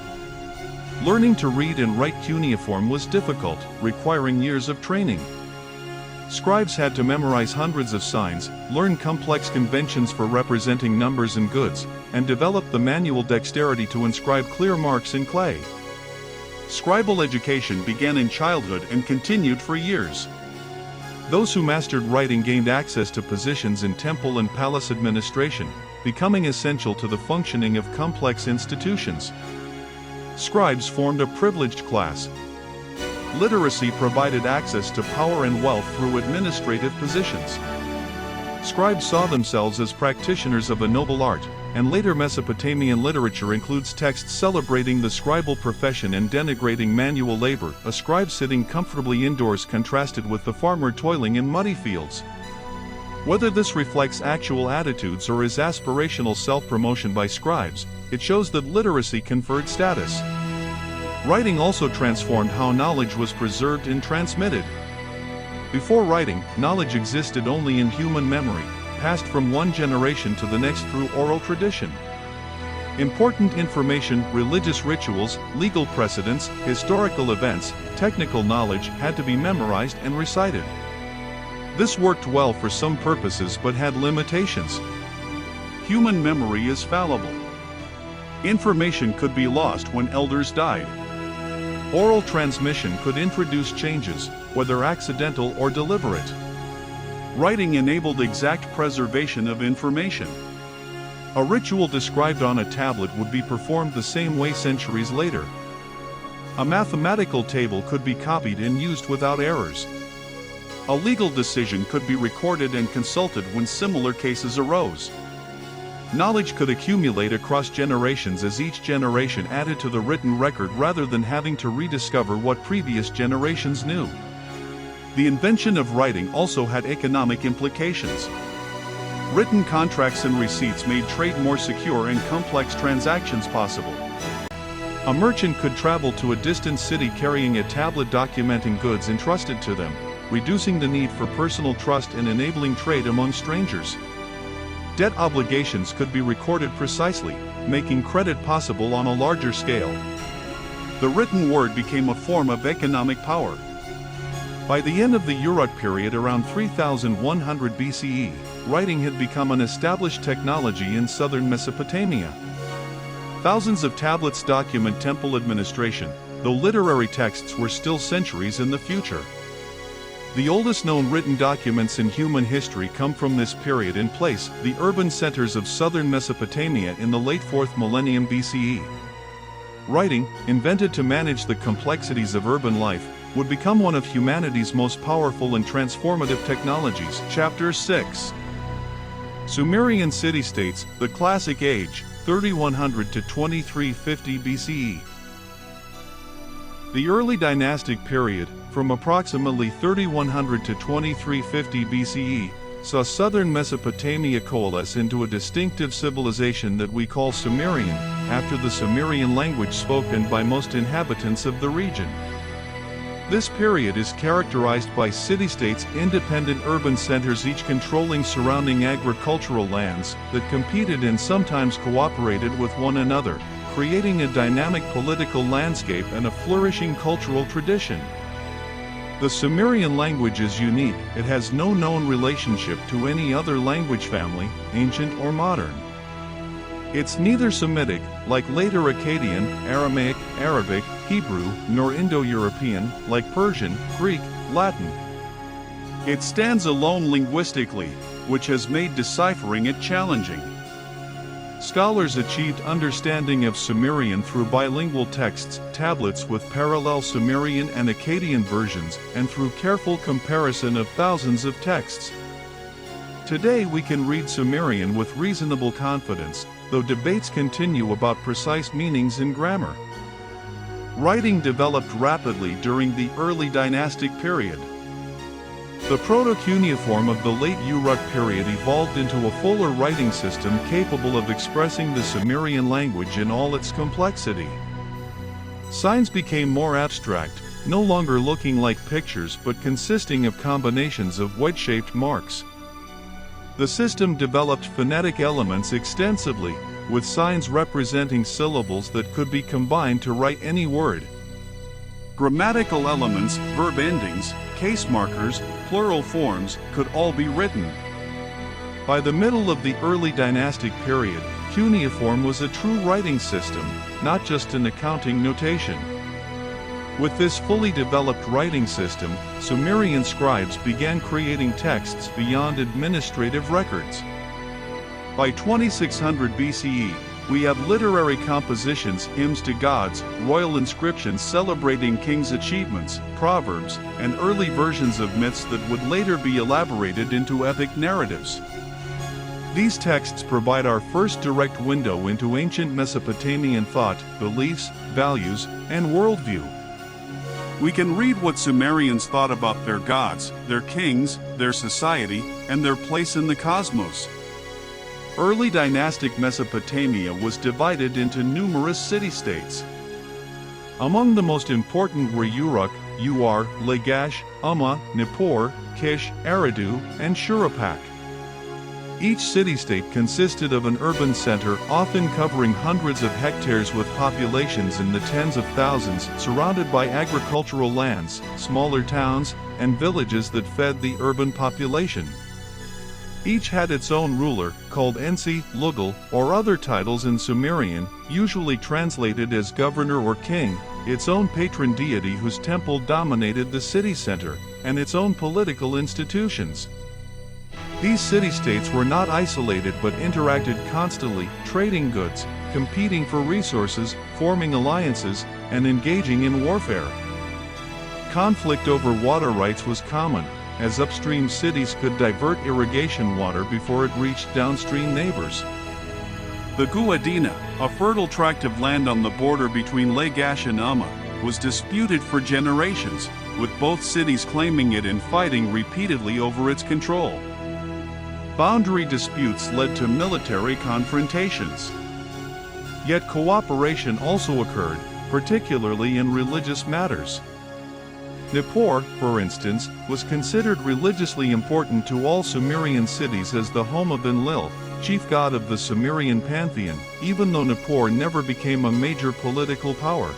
[SPEAKER 1] Learning to read and write cuneiform was difficult, requiring years of training. Scribes had to memorize hundreds of signs, learn complex conventions for representing numbers and goods, and develop the manual dexterity to inscribe clear marks in clay. Scribal education began in childhood and continued for years. Those who mastered writing gained access to positions in temple and palace administration, becoming essential to the functioning of complex institutions. Scribes formed a privileged class. Literacy provided access to power and wealth through administrative positions. Scribes saw themselves as practitioners of a noble art, and later Mesopotamian literature includes texts celebrating the scribal profession and denigrating manual labor, a scribe sitting comfortably indoors contrasted with the farmer toiling in muddy fields. Whether this reflects actual attitudes or is aspirational self-promotion by scribes, it shows that literacy conferred status. Writing also transformed how knowledge was preserved and transmitted. Before writing, knowledge existed only in human memory, passed from one generation to the next through oral tradition. Important information, religious rituals, legal precedents, historical events, technical knowledge had to be memorized and recited. This worked well for some purposes but had limitations. Human memory is fallible. Information could be lost when elders died. Oral transmission could introduce changes, whether accidental or deliberate. Writing enabled exact preservation of information. A ritual described on a tablet would be performed the same way centuries later. A mathematical table could be copied and used without errors. A legal decision could be recorded and consulted when similar cases arose. Knowledge could accumulate across generations as each generation added to the written record rather than having to rediscover what previous generations knew. The invention of writing also had economic implications. Written contracts and receipts made trade more secure and complex transactions possible. A merchant could travel to a distant city carrying a tablet documenting goods entrusted to them, reducing the need for personal trust and enabling trade among strangers. Debt obligations could be recorded precisely, making credit possible on a larger scale. The written word became a form of economic power. By the end of the Uruk period around 3100 BCE, writing had become an established technology in southern Mesopotamia. Thousands of tablets document temple administration, though literary texts were still centuries in the future. The oldest known written documents in human history come from this period in place, the urban centers of southern Mesopotamia in the late 4th millennium BCE. Writing, invented to manage the complexities of urban life, would become one of humanity's most powerful and transformative technologies. Chapter 6. Sumerian city-states, the Classic Age, 3100 to 2350 BCE. The early dynastic period, from approximately 3100 to 2350 BCE, saw southern Mesopotamia coalesce into a distinctive civilization that we call Sumerian, after the Sumerian language spoken by most inhabitants of the region. This period is characterized by city-states, independent urban centers each controlling surrounding agricultural lands, that competed and sometimes cooperated with one another, creating a dynamic political landscape and a flourishing cultural tradition. The Sumerian language is unique, it has no known relationship to any other language family, ancient or modern. It's neither Semitic, like later Akkadian, Aramaic, Arabic, Hebrew, nor Indo-European, like Persian, Greek, Latin. It stands alone linguistically, which has made deciphering it challenging. Scholars achieved understanding of Sumerian through bilingual texts, tablets with parallel Sumerian and Akkadian versions, and through careful comparison of thousands of texts. Today we can read Sumerian with reasonable confidence, though debates continue about precise meanings and grammar. Writing developed rapidly during the early dynastic period. The proto-cuneiform of the late Uruk period evolved into a fuller writing system capable of expressing the Sumerian language in all its complexity. Signs became more abstract, no longer looking like pictures but consisting of combinations of wedge-shaped marks. The system developed phonetic elements extensively, with signs representing syllables that could be combined to write any word. Grammatical elements, verb endings, case markers, plural forms could all be written. By the middle of the early dynastic period, cuneiform was a true writing system, not just an accounting notation. With this fully developed writing system, Sumerian scribes began creating texts beyond administrative records. By 2600 BCE, we have literary compositions, hymns to gods, royal inscriptions celebrating kings' achievements, proverbs, and early versions of myths that would later be elaborated into epic narratives. These texts provide our first direct window into ancient Mesopotamian thought, beliefs, values, and worldview. We can read what Sumerians thought about their gods, their kings, their society, and their place in the cosmos. Early dynastic Mesopotamia was divided into numerous city-states. Among the most important were Uruk, Uar, Lagash, Umma, Nippur, Kish, Eridu, and Shuruppak. Each city-state consisted of an urban center, often covering hundreds of hectares with populations in the tens of thousands, surrounded by agricultural lands, smaller towns, and villages that fed the urban population. Each had its own ruler, called Ensi, Lugal, or other titles in Sumerian, usually translated as governor or king, its own patron deity whose temple dominated the city center, and its own political institutions. These city-states were not isolated but interacted constantly, trading goods, competing for resources, forming alliances, and engaging in warfare. Conflict over water rights was common, as upstream cities could divert irrigation water before it reached downstream neighbors. The Guadina, a fertile tract of land on the border between Lagash and Umma, was disputed for generations, with both cities claiming it and fighting repeatedly over its control. Boundary disputes led to military confrontations. Yet cooperation also occurred, particularly in religious matters. Nippur, for instance, was considered religiously important to all Sumerian cities as the home of Enlil, chief god of the Sumerian pantheon, even though Nippur never became a major political power.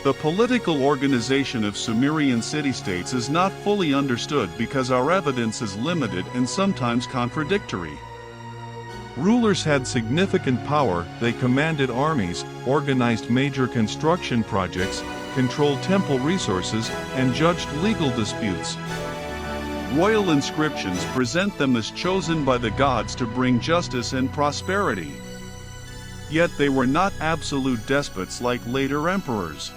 [SPEAKER 1] The political organization of Sumerian city-states is not fully understood because our evidence is limited and sometimes contradictory. Rulers had significant power, they commanded armies, organized major construction projects, controlled temple resources, and judged legal disputes. Royal inscriptions present them as chosen by the gods to bring justice and prosperity. Yet they were not absolute despots like later emperors.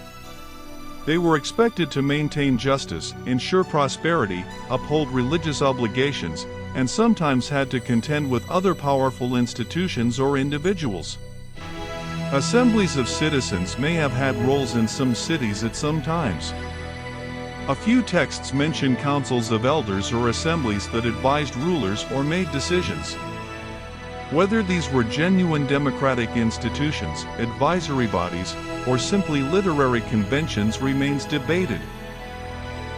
[SPEAKER 1] They were expected to maintain justice, ensure prosperity, uphold religious obligations, and sometimes had to contend with other powerful institutions or individuals. Assemblies of citizens may have had roles in some cities at some times. A few texts mention councils of elders or assemblies that advised rulers or made decisions. Whether these were genuine democratic institutions, advisory bodies, or simply literary conventions remains debated.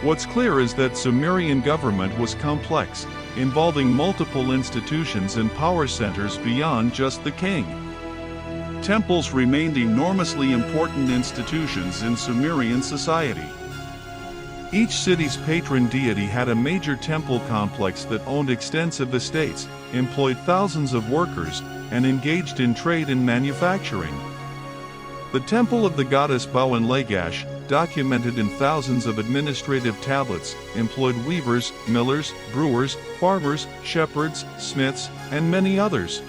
[SPEAKER 1] What's clear is that Sumerian government was complex, involving multiple institutions and power centers beyond just the king. Temples remained enormously important institutions in Sumerian society. Each city's patron deity had a major temple complex that owned extensive estates, employed thousands of workers, and engaged in trade and manufacturing. The temple of the goddess Bau in Lagash, documented in thousands of administrative tablets, employed weavers, millers, brewers, farmers, shepherds, smiths, and many others.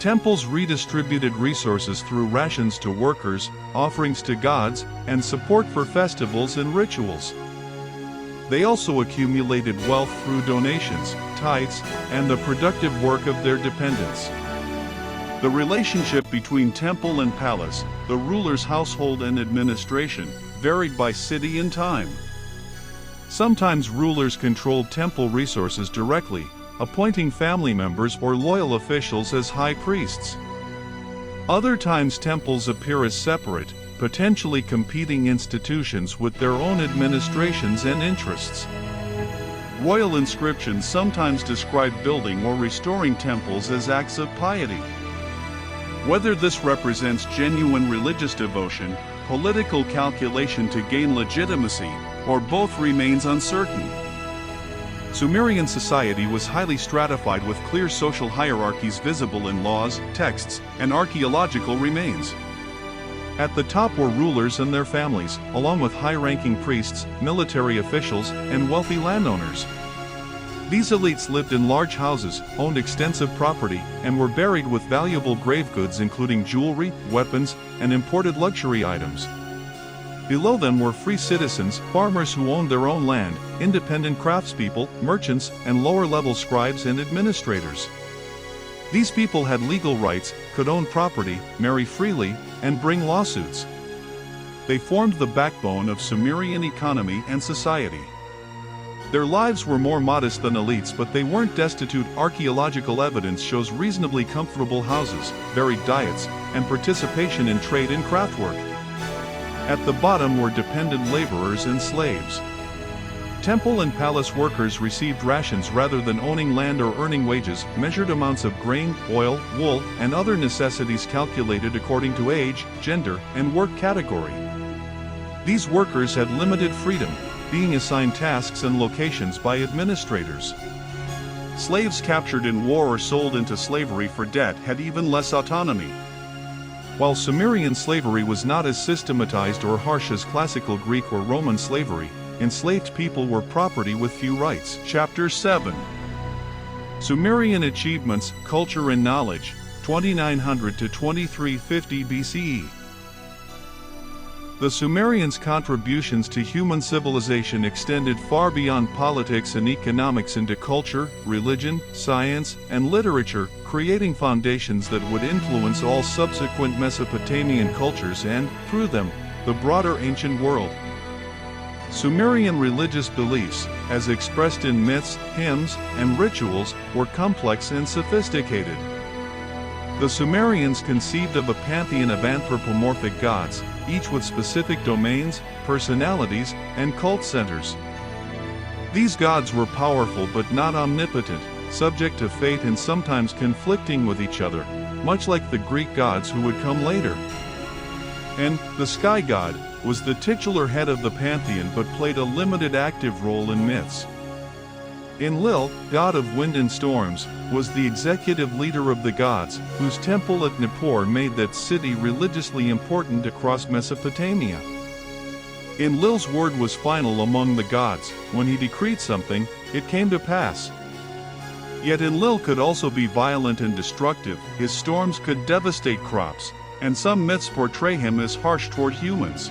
[SPEAKER 1] Temples redistributed resources through rations to workers, offerings to gods, and support for festivals and rituals. They also accumulated wealth through donations, tithes, and the productive work of their dependents. The relationship between temple and palace, the ruler's household and administration, varied by city and time. Sometimes rulers controlled temple resources directly, appointing family members or loyal officials as high priests. Other times temples appear as separate, potentially competing institutions with their own administrations and interests. Royal inscriptions sometimes describe building or restoring temples as acts of piety. Whether this represents genuine religious devotion, political calculation to gain legitimacy, or both remains uncertain. Sumerian society was highly stratified with clear social hierarchies visible in laws, texts, and archaeological remains. At the top were rulers and their families, along with high-ranking priests, military officials, and wealthy landowners. These elites lived in large houses, owned extensive property, and were buried with valuable grave goods including jewelry, weapons, and imported luxury items. Below them were free citizens, farmers who owned their own land, independent craftspeople, merchants, and lower-level scribes and administrators. These people had legal rights, could own property, marry freely, and bring lawsuits. They formed the backbone of Sumerian economy and society. Their lives were more modest than elites, but they weren't destitute. Archaeological evidence shows reasonably comfortable houses, varied diets, and participation in trade and craftwork. At the bottom were dependent laborers and slaves. Temple and palace workers received rations rather than owning land or earning wages, measured amounts of grain, oil, wool, and other necessities calculated according to age, gender, and work category. These workers had limited freedom, being assigned tasks and locations by administrators. Slaves captured in war or sold into slavery for debt had even less autonomy. While Sumerian slavery was not as systematized or harsh as classical Greek or Roman slavery, enslaved people were property with few rights. Chapter 7. Sumerian Achievements, Culture and Knowledge, 2900 to 2350 BCE. The Sumerians' contributions to human civilization extended far beyond politics and economics into culture, religion, science, and literature, creating foundations that would influence all subsequent Mesopotamian cultures and, through them, the broader ancient world. Sumerian religious beliefs, as expressed in myths, hymns, and rituals, were complex and sophisticated. The Sumerians conceived of a pantheon of anthropomorphic gods, each with specific domains, personalities, and cult centers. These gods were powerful but not omnipotent, subject to fate and sometimes conflicting with each other, much like the Greek gods who would come later. And the sky god was the titular head of the pantheon but played a limited active role in myths. Enlil, god of wind and storms, was the executive leader of the gods, whose temple at Nippur made that city religiously important across Mesopotamia. Enlil's word was final among the gods. When he decreed something, it came to pass. Yet Enlil could also be violent and destructive. His storms could devastate crops, and some myths portray him as harsh toward humans.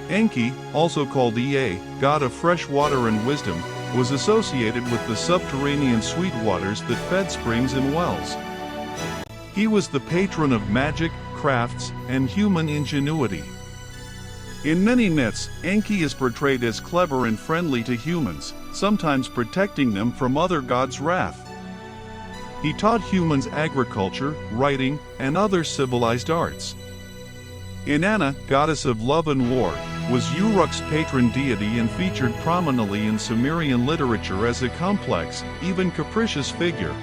[SPEAKER 1] Enki, also called Ea, god of fresh water and wisdom, was associated with the subterranean sweet waters that fed springs and wells. He was the patron of magic, crafts, and human ingenuity. In many myths, Enki is portrayed as clever and friendly to humans, sometimes protecting them from other gods' wrath. He taught humans agriculture, writing, and other civilized arts. Inanna, goddess of love and war, was Uruk's patron deity and featured prominently in Sumerian literature as a complex, even capricious figure.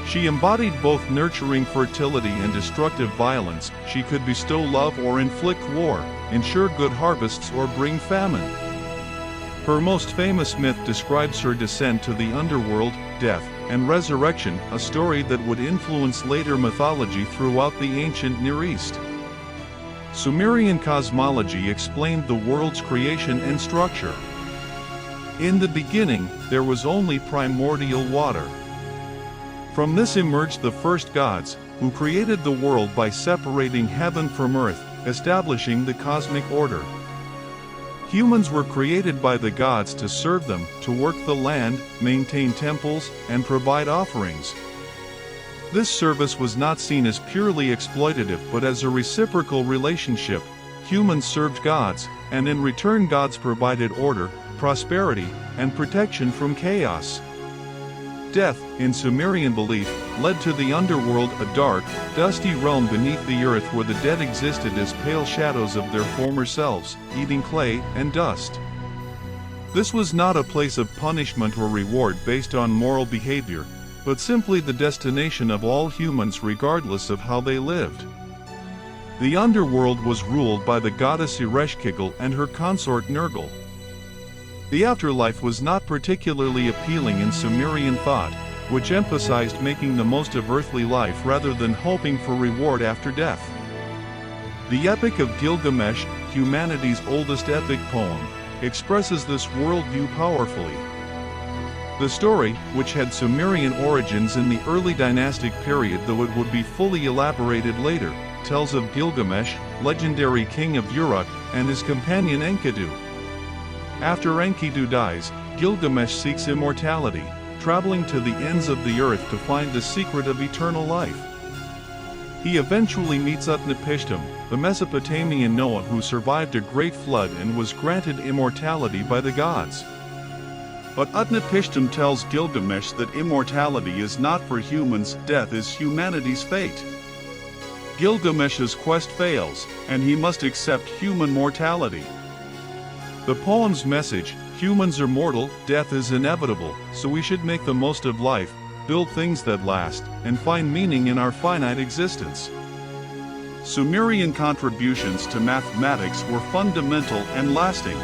[SPEAKER 1] She embodied both nurturing fertility and destructive violence. She could bestow love or inflict war, ensure good harvests or bring famine. Her most famous myth describes her descent to the underworld, death, and resurrection, a story that would influence later mythology throughout the ancient Near East. Sumerian cosmology explained the world's creation and structure. In the beginning, there was only primordial water. From this emerged the first gods, who created the world by separating heaven from earth, establishing the cosmic order. Humans were created by the gods to serve them, to work the land, maintain temples, and provide offerings. This service was not seen as purely exploitative but as a reciprocal relationship. Humans served gods, and in return gods provided order, prosperity, and protection from chaos. Death, in Sumerian belief, led to the underworld, a dark, dusty realm beneath the earth where the dead existed as pale shadows of their former selves, eating clay and dust. This was not a place of punishment or reward based on moral behavior, but simply the destination of all humans regardless of how they lived. The underworld was ruled by the goddess Ereshkigal and her consort Nergal. The afterlife was not particularly appealing in Sumerian thought, which emphasized making the most of earthly life rather than hoping for reward after death. The Epic of Gilgamesh, humanity's oldest epic poem, expresses this worldview powerfully. The story, which had Sumerian origins in the early dynastic period though it would be fully elaborated later, tells of Gilgamesh, legendary king of Uruk, and his companion Enkidu. After Enkidu dies, Gilgamesh seeks immortality, traveling to the ends of the earth to find the secret of eternal life. He eventually meets Utnapishtim, the Mesopotamian Noah who survived a great flood and was granted immortality by the gods. But Utnapishtim tells Gilgamesh that immortality is not for humans, death is humanity's fate. Gilgamesh's quest fails, and he must accept human mortality. The poem's message, humans are mortal, death is inevitable, so we should make the most of life, build things that last, and find meaning in our finite existence. Sumerian contributions to mathematics were fundamental and lasting.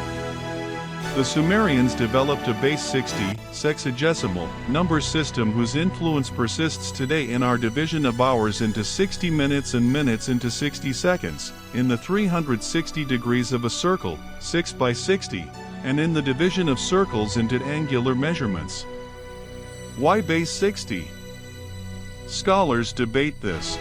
[SPEAKER 1] The Sumerians developed a base 60, sexagesimal, number system whose influence persists today in our division of hours into 60 minutes and minutes into 60 seconds, in the 360 degrees of a circle, 6 by 60, and in the division of circles into angular measurements. Why base 60? Scholars debate this.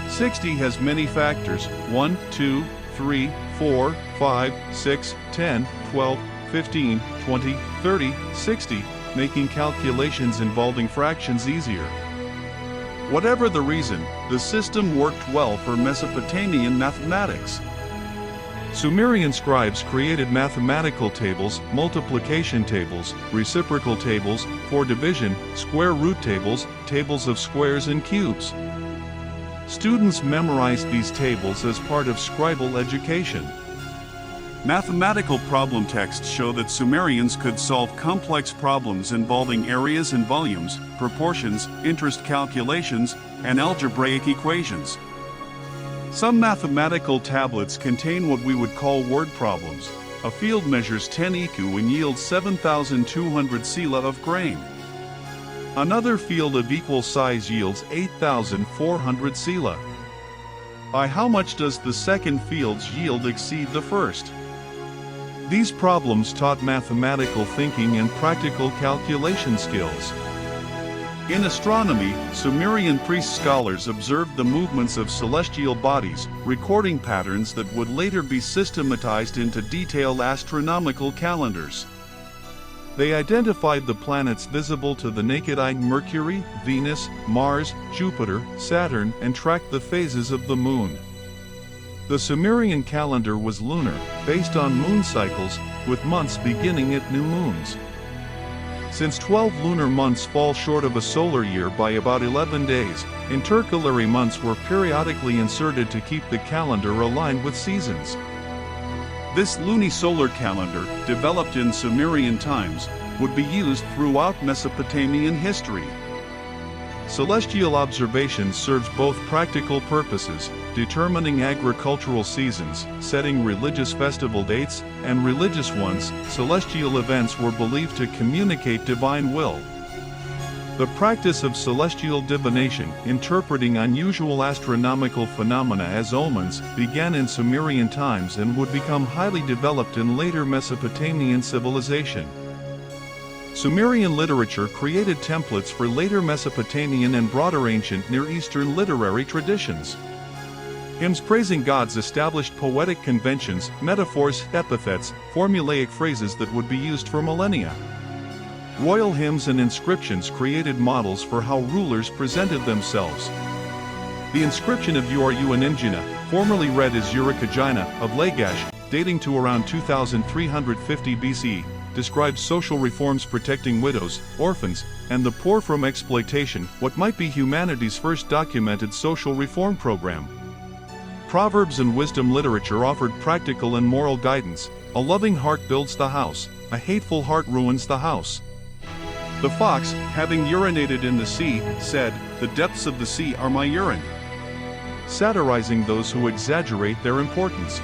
[SPEAKER 1] 60 has many factors: 1, 2, 3, 4, 5, 6, 10, 12, 15, 20, 30, 60, making calculations involving fractions easier. Whatever the reason, the system worked well for Mesopotamian mathematics. Sumerian scribes created mathematical tables, multiplication tables, reciprocal tables, for division, square root tables, tables of squares and cubes. Students memorized these tables as part of scribal education. Mathematical problem texts show that Sumerians could solve complex problems involving areas and volumes, proportions, interest calculations, and algebraic equations. Some mathematical tablets contain what we would call word problems. A field measures 10 iku and yields 7,200 sela of grain. Another field of equal size yields 8,400 sela. By how much does the second field's yield exceed the first? These problems taught mathematical thinking and practical calculation skills. In astronomy, Sumerian priest scholars observed the movements of celestial bodies, recording patterns that would later be systematized into detailed astronomical calendars. They identified the planets visible to the naked eye: Mercury, Venus, Mars, Jupiter, Saturn, and tracked the phases of the moon. The Sumerian calendar was lunar, based on moon cycles, with months beginning at new moons. Since 12 lunar months fall short of a solar year by about 11 days, intercalary months were periodically inserted to keep the calendar aligned with seasons. This lunisolar calendar, developed in Sumerian times, would be used throughout Mesopotamian history. Celestial observation serves both practical purposes, determining agricultural seasons, setting religious festival dates, and religious ones. Celestial events were believed to communicate divine will. The practice of celestial divination, interpreting unusual astronomical phenomena as omens, began in Sumerian times and would become highly developed in later Mesopotamian civilization. Sumerian literature created templates for later Mesopotamian and broader ancient Near Eastern literary traditions. Hymns praising gods established poetic conventions, metaphors, epithets, formulaic phrases that would be used for millennia. Royal hymns and inscriptions created models for how rulers presented themselves. The inscription of Ur-Uninjina, formerly read as Uruk-Agina, of Lagash, dating to around 2350 BCE, describes social reforms protecting widows, orphans, and the poor from exploitation, what might be humanity's first documented social reform program. Proverbs and wisdom literature offered practical and moral guidance. A loving heart builds the house, a hateful heart ruins the house. The fox, having urinated in the sea, said, "The depths of the sea are my urine," satirizing those who exaggerate their importance.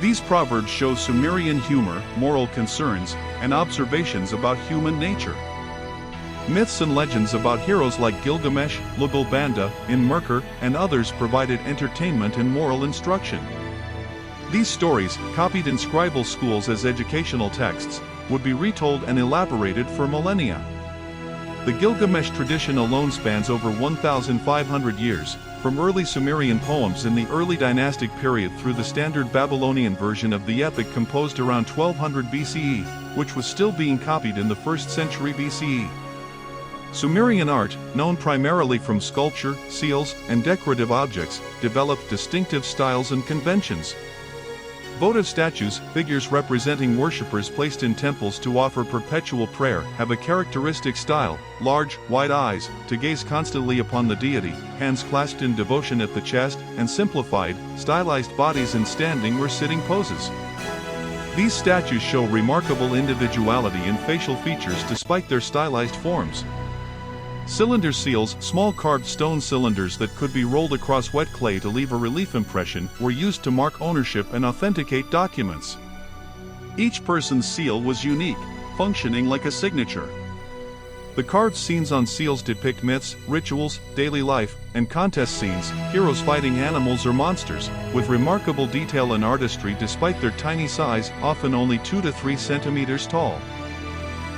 [SPEAKER 1] These proverbs show Sumerian humor, moral concerns, and observations about human nature. Myths and legends about heroes like Gilgamesh, Lugalbanda, Merkur, and others provided entertainment and moral instruction. These stories, copied in scribal schools as educational texts, would be retold and elaborated for millennia. The Gilgamesh tradition alone spans over 1,500 years, from early Sumerian poems in the early dynastic period through the standard Babylonian version of the epic composed around 1200 BCE, which was still being copied in the 1st century BCE. Sumerian art, known primarily from sculpture, seals, and decorative objects, developed distinctive styles and conventions. Votive statues, figures representing worshippers placed in temples to offer perpetual prayer, have a characteristic style: large, wide eyes, to gaze constantly upon the deity, hands clasped in devotion at the chest, and simplified, stylized bodies in standing or sitting poses. These statues show remarkable individuality in facial features despite their stylized forms. Cylinder seals, small carved stone cylinders that could be rolled across wet clay to leave a relief impression, were used to mark ownership and authenticate documents. Each person's seal was unique, functioning like a signature. The carved scenes on seals depict myths, rituals, daily life, and contest scenes, heroes fighting animals or monsters, with remarkable detail and artistry despite their tiny size, often only 2 to 3 centimeters tall.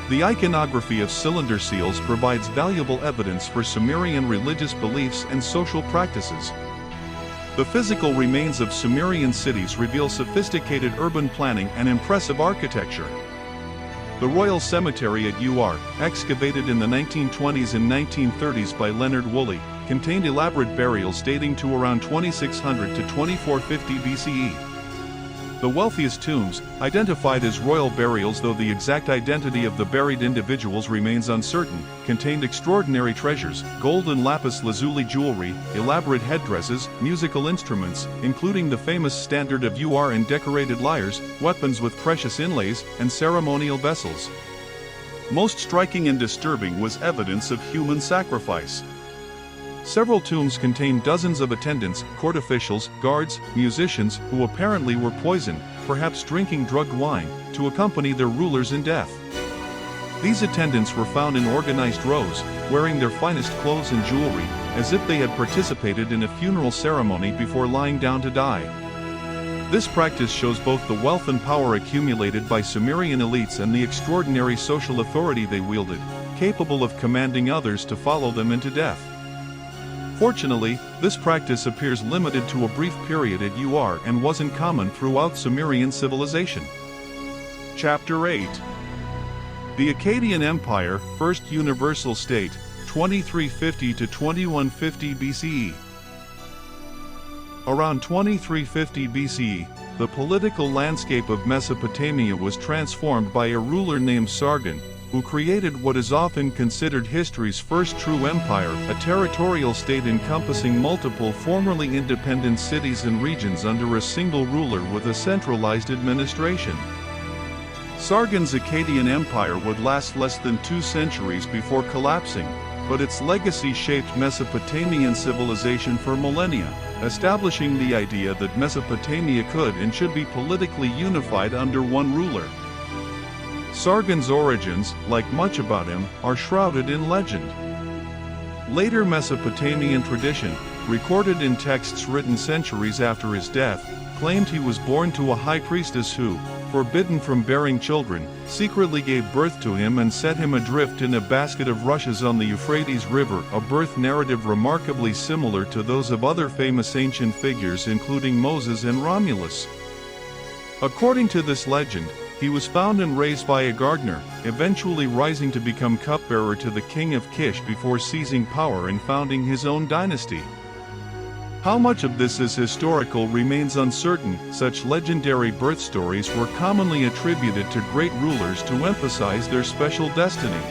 [SPEAKER 1] The iconography of cylinder seals provides valuable evidence for Sumerian religious beliefs and social practices. The physical remains of Sumerian cities reveal sophisticated urban planning and impressive architecture. The Royal Cemetery at Uruk, excavated in the 1920s and 1930s by Leonard Woolley, contained elaborate burials dating to around 2600 to 2450 BCE. The wealthiest tombs, identified as royal burials though the exact identity of the buried individuals remains uncertain, contained extraordinary treasures: gold and lapis lazuli jewelry, elaborate headdresses, musical instruments, including the famous standard of Uruk and decorated lyres, weapons with precious inlays, and ceremonial vessels. Most striking and disturbing was evidence of human sacrifice. Several tombs contained dozens of attendants, court officials, guards, musicians, who apparently were poisoned, perhaps drinking drugged wine, to accompany their rulers in death. These attendants were found in organized rows, wearing their finest clothes and jewelry, as if they had participated in a funeral ceremony before lying down to die. This practice shows both the wealth and power accumulated by Sumerian elites and the extraordinary social authority they wielded, capable of commanding others to follow them into death. Fortunately, this practice appears limited to a brief period at Uruk and wasn't common throughout Sumerian civilization. Chapter 8. The Akkadian Empire, First Universal State, 2350 to 2150 BCE. Around 2350 BCE, the political landscape of Mesopotamia was transformed by a ruler named Sargon, who created what is often considered history's first true empire, a territorial state encompassing multiple formerly independent cities and regions under a single ruler with a centralized administration. Sargon's Akkadian Empire would last less than 2 centuries before collapsing, but its legacy shaped Mesopotamian civilization for millennia, establishing the idea that Mesopotamia could and should be politically unified under one ruler. Sargon's origins, like much about him, are shrouded in legend. Later Mesopotamian tradition, recorded in texts written centuries after his death, claimed he was born to a high priestess who, forbidden from bearing children, secretly gave birth to him and set him adrift in a basket of rushes on the Euphrates River, a birth narrative remarkably similar to those of other famous ancient figures including Moses and Romulus. According to this legend, he was found and raised by a gardener, eventually rising to become cupbearer to the king of Kish before seizing power and founding his own dynasty. How much of this is historical remains uncertain. Such legendary birth stories were commonly attributed to great rulers to emphasize their special destiny.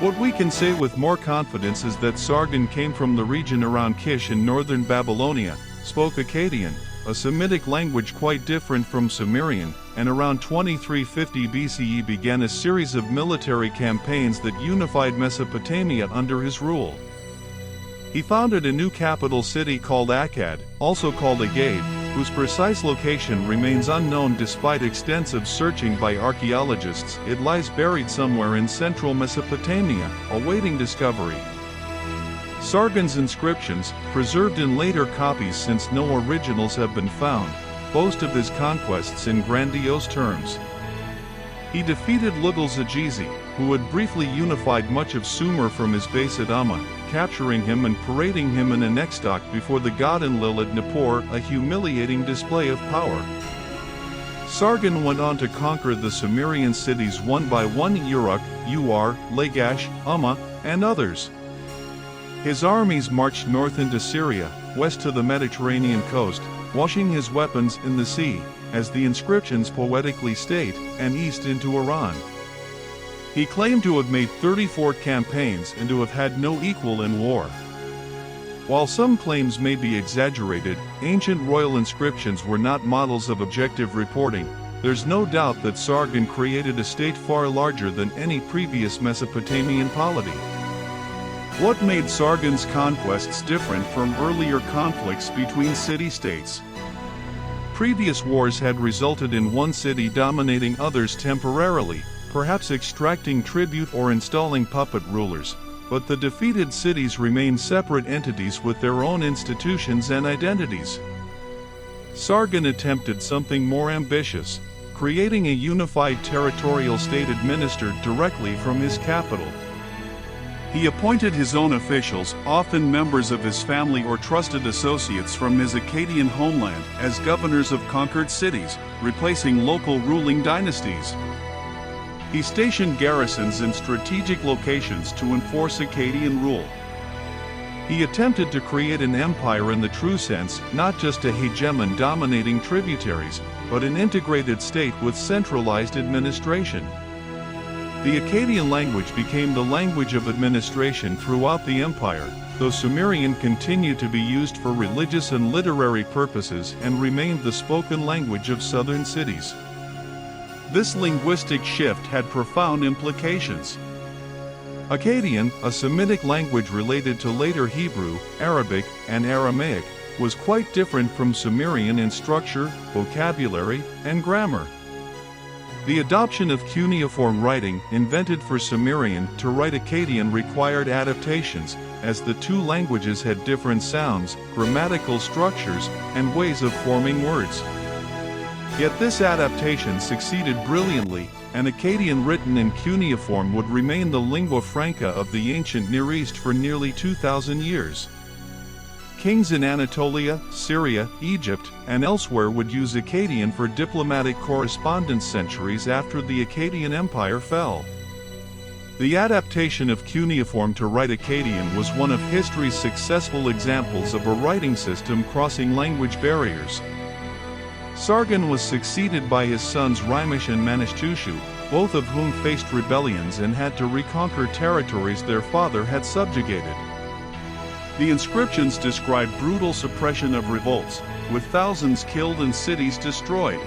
[SPEAKER 1] What we can say with more confidence is that Sargon came from the region around Kish in northern Babylonia, spoke Akkadian, a Semitic language quite different from Sumerian, and around 2350 BCE began a series of military campaigns that unified Mesopotamia under his rule. He founded a new capital city called Akkad, also called Agade, whose precise location remains unknown despite extensive searching by archaeologists. It lies buried somewhere in central Mesopotamia, awaiting discovery. Sargon's inscriptions, preserved in later copies since no originals have been found, boast of his conquests in grandiose terms. He defeated Lugal-Zagizi, who had briefly unified much of Sumer from his base at Amma, capturing him and parading him in an extok before the god Enlil at Nippur, a humiliating display of power. Sargon went on to conquer the Sumerian cities one by one: Uruk, Uar, Lagash, Umma, and others. His armies marched north into Syria, west to the Mediterranean coast, washing his weapons in the sea, as the inscriptions poetically state, and east into Iran. He claimed to have made 34 campaigns and to have had no equal in war. While some claims may be exaggerated, ancient royal inscriptions were not models of objective reporting. There's no doubt that Sargon created a state far larger than any previous Mesopotamian polity. What made Sargon's conquests different from earlier conflicts between city-states? Previous wars had resulted in one city dominating others temporarily, perhaps extracting tribute or installing puppet rulers, but the defeated cities remained separate entities with their own institutions and identities. Sargon attempted something more ambitious, creating a unified territorial state administered directly from his capital. He appointed his own officials, often members of his family or trusted associates from his Akkadian homeland, as governors of conquered cities, replacing local ruling dynasties. He stationed garrisons in strategic locations to enforce Akkadian rule. He attempted to create an empire in the true sense, not just a hegemon dominating tributaries, but an integrated state with centralized administration. The Akkadian language became the language of administration throughout the empire, though Sumerian continued to be used for religious and literary purposes and remained the spoken language of southern cities. This linguistic shift had profound implications. Akkadian, a Semitic language related to later Hebrew, Arabic, and Aramaic, was quite different from Sumerian in structure, vocabulary, and grammar. The adoption of cuneiform writing, invented for Sumerian to write Akkadian, required adaptations, as the two languages had different sounds, grammatical structures, and ways of forming words. Yet this adaptation succeeded brilliantly, and Akkadian written in cuneiform would remain the lingua franca of the ancient Near East for nearly 2,000 years. Kings in Anatolia, Syria, Egypt, and elsewhere would use Akkadian for diplomatic correspondence centuries after the Akkadian Empire fell. The adaptation of cuneiform to write Akkadian was one of history's successful examples of a writing system crossing language barriers. Sargon was succeeded by his sons Rimush and Manishtushu, both of whom faced rebellions and had to reconquer territories their father had subjugated. The inscriptions describe brutal suppression of revolts, with thousands killed and cities destroyed.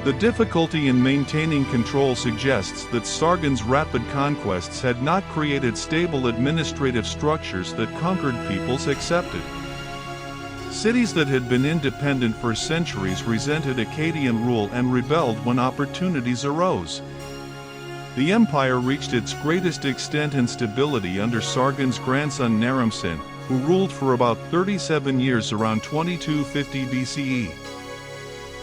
[SPEAKER 1] The difficulty in maintaining control suggests that Sargon's rapid conquests had not created stable administrative structures that conquered peoples accepted. Cities that had been independent for centuries resented Akkadian rule and rebelled when opportunities arose. The empire reached its greatest extent and stability under Sargon's grandson Naram-Sin, who ruled for about 37 years around 2250 BCE.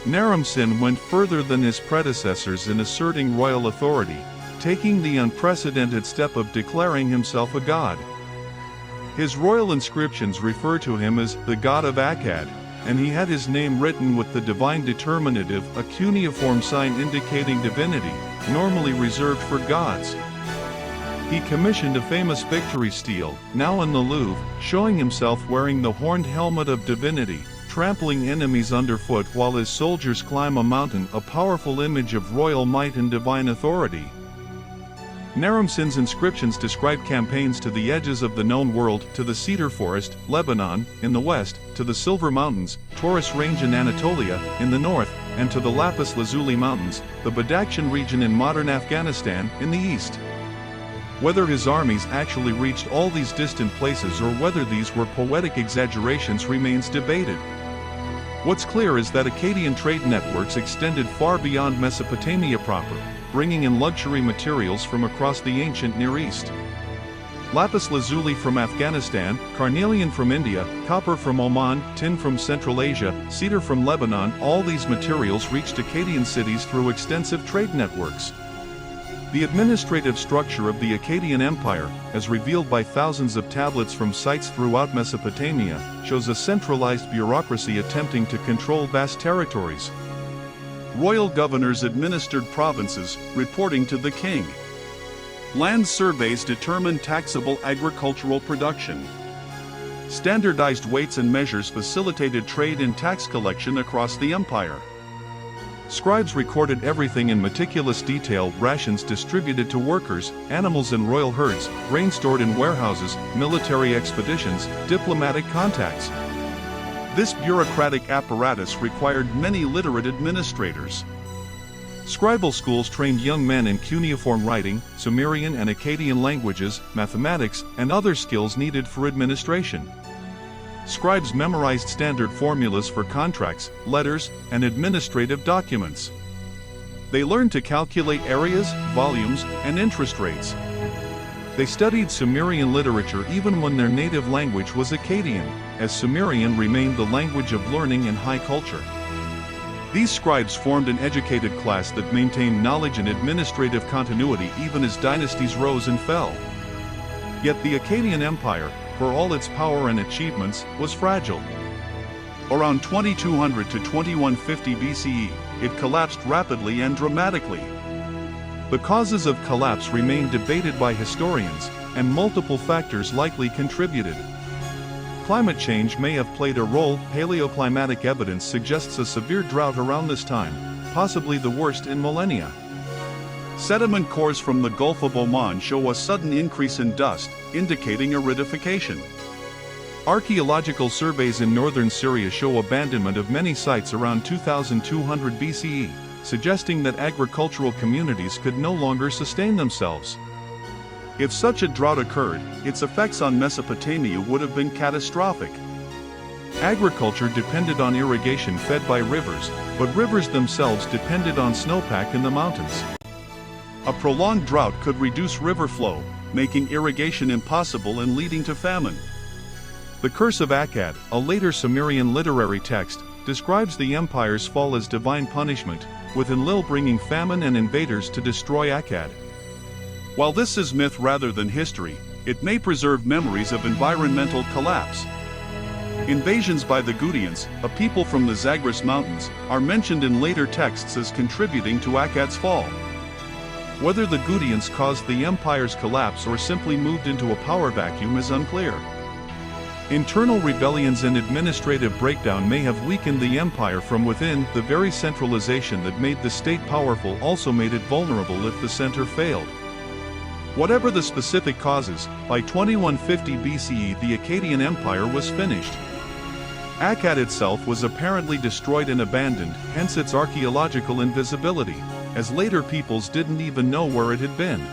[SPEAKER 1] Naram-Sin went further than his predecessors in asserting royal authority, taking the unprecedented step of declaring himself a god. His royal inscriptions refer to him as the god of Akkad, and he had his name written with the divine determinative, a cuneiform sign indicating divinity, normally reserved for gods. He commissioned a famous victory stele, now in the Louvre, showing himself wearing the horned helmet of divinity, trampling enemies underfoot while his soldiers climb a mountain, a powerful image of royal might and divine authority. Naram-Sin's inscriptions describe campaigns to the edges of the known world, to the cedar forest, Lebanon, in the west, to the Silver Mountains, Taurus Range in Anatolia, in the north, and to the Lapis Lazuli Mountains, the Badakhshan region in modern Afghanistan, in the east. Whether his armies actually reached all these distant places or whether these were poetic exaggerations remains debated. What's clear is that Akkadian trade networks extended far beyond Mesopotamia proper, bringing in luxury materials from across the ancient Near East. Lapis lazuli from Afghanistan, carnelian from India, copper from Oman, tin from Central Asia, cedar from Lebanon, all these materials reached Akkadian cities through extensive trade networks. The administrative structure of the Akkadian Empire, as revealed by thousands of tablets from sites throughout Mesopotamia, shows a centralized bureaucracy attempting to control vast territories. Royal governors administered provinces, reporting to the king. Land surveys determined taxable agricultural production. Standardized weights and measures facilitated trade and tax collection across the empire. Scribes recorded everything in meticulous detail: rations distributed to workers, animals in royal herds, grain stored in warehouses, military expeditions, diplomatic contacts. This bureaucratic apparatus required many literate administrators. Scribal schools trained young men in cuneiform writing, Sumerian and Akkadian languages, mathematics, and other skills needed for administration. Scribes memorized standard formulas for contracts, letters, and administrative documents. They learned to calculate areas, volumes, and interest rates. They studied Sumerian literature even when their native language was Akkadian, as Sumerian remained the language of learning and high culture. These scribes formed an educated class that maintained knowledge and administrative continuity even as dynasties rose and fell. Yet the Akkadian Empire, for all its power and achievements, was fragile. Around 2200 to 2150 BCE, it collapsed rapidly and dramatically. The causes of collapse remain debated by historians, and multiple factors likely contributed. Climate change may have played a role. Paleoclimatic evidence suggests a severe drought around this time, possibly the worst in millennia. Sediment cores from the Gulf of Oman show a sudden increase in dust, indicating aridification. Archaeological surveys in northern Syria show abandonment of many sites around 2200 BCE, suggesting that agricultural communities could no longer sustain themselves. If such a drought occurred, its effects on Mesopotamia would have been catastrophic. Agriculture depended on irrigation fed by rivers, but rivers themselves depended on snowpack in the mountains. A prolonged drought could reduce river flow, making irrigation impossible and leading to famine. The Curse of Akkad, a later Sumerian literary text, describes the empire's fall as divine punishment, with Enlil bringing famine and invaders to destroy Akkad. While this is myth rather than history, it may preserve memories of environmental collapse. Invasions by the Gutians, a people from the Zagros Mountains, are mentioned in later texts as contributing to Akkad's fall. Whether the Gutians caused the empire's collapse or simply moved into a power vacuum is unclear. Internal rebellions and administrative breakdown may have weakened the empire from within. The very centralization that made the state powerful also made it vulnerable if the center failed. Whatever the specific causes, by 2150 BCE the Akkadian Empire was finished. Akkad itself was apparently destroyed and abandoned, hence its archaeological invisibility, as later peoples didn't even know where it had been.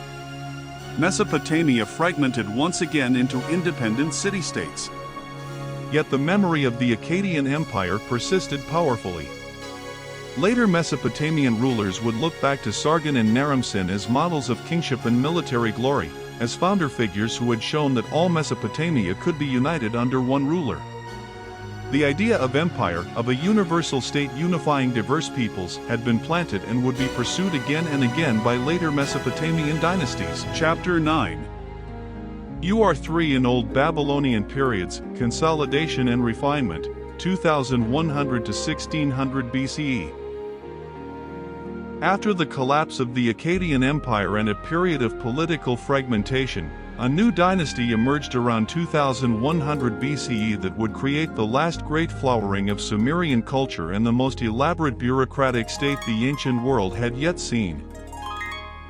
[SPEAKER 1] Mesopotamia fragmented once again into independent city-states. Yet the memory of the Akkadian Empire persisted powerfully. Later Mesopotamian rulers would look back to Sargon and Naram-Sin as models of kingship and military glory, as founder figures who had shown that all Mesopotamia could be united under one ruler. The idea of empire, of a universal state unifying diverse peoples, had been planted and would be pursued again and again by later Mesopotamian dynasties. Chapter 9. UR3 in Old Babylonian periods, consolidation and refinement, 2100 to 1600 BCE. After the collapse of the Akkadian Empire and a period of political fragmentation, a new dynasty emerged around 2100 BCE that would create the last great flowering of Sumerian culture and the most elaborate bureaucratic state the ancient world had yet seen.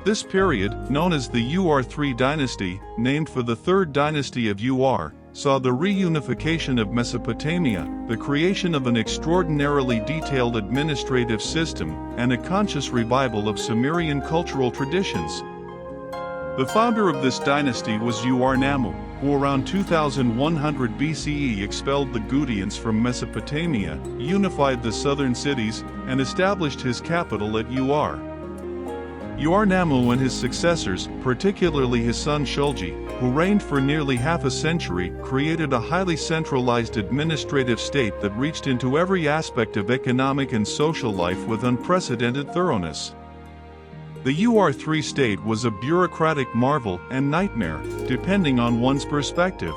[SPEAKER 1] This period, known as the Ur-3 dynasty, named for the third dynasty of Ur, saw the reunification of Mesopotamia, the creation of an extraordinarily detailed administrative system, and a conscious revival of Sumerian cultural traditions. The founder of this dynasty was Ur-Nammu, who around 2100 BCE expelled the Gutians from Mesopotamia, unified the southern cities, and established his capital at Ur. Ur-Nammu and his successors, particularly his son Shulgi, who reigned for nearly half a century, created a highly centralized administrative state that reached into every aspect of economic and social life with unprecedented thoroughness. The Ur-3 state was a bureaucratic marvel and nightmare, depending on one's perspective.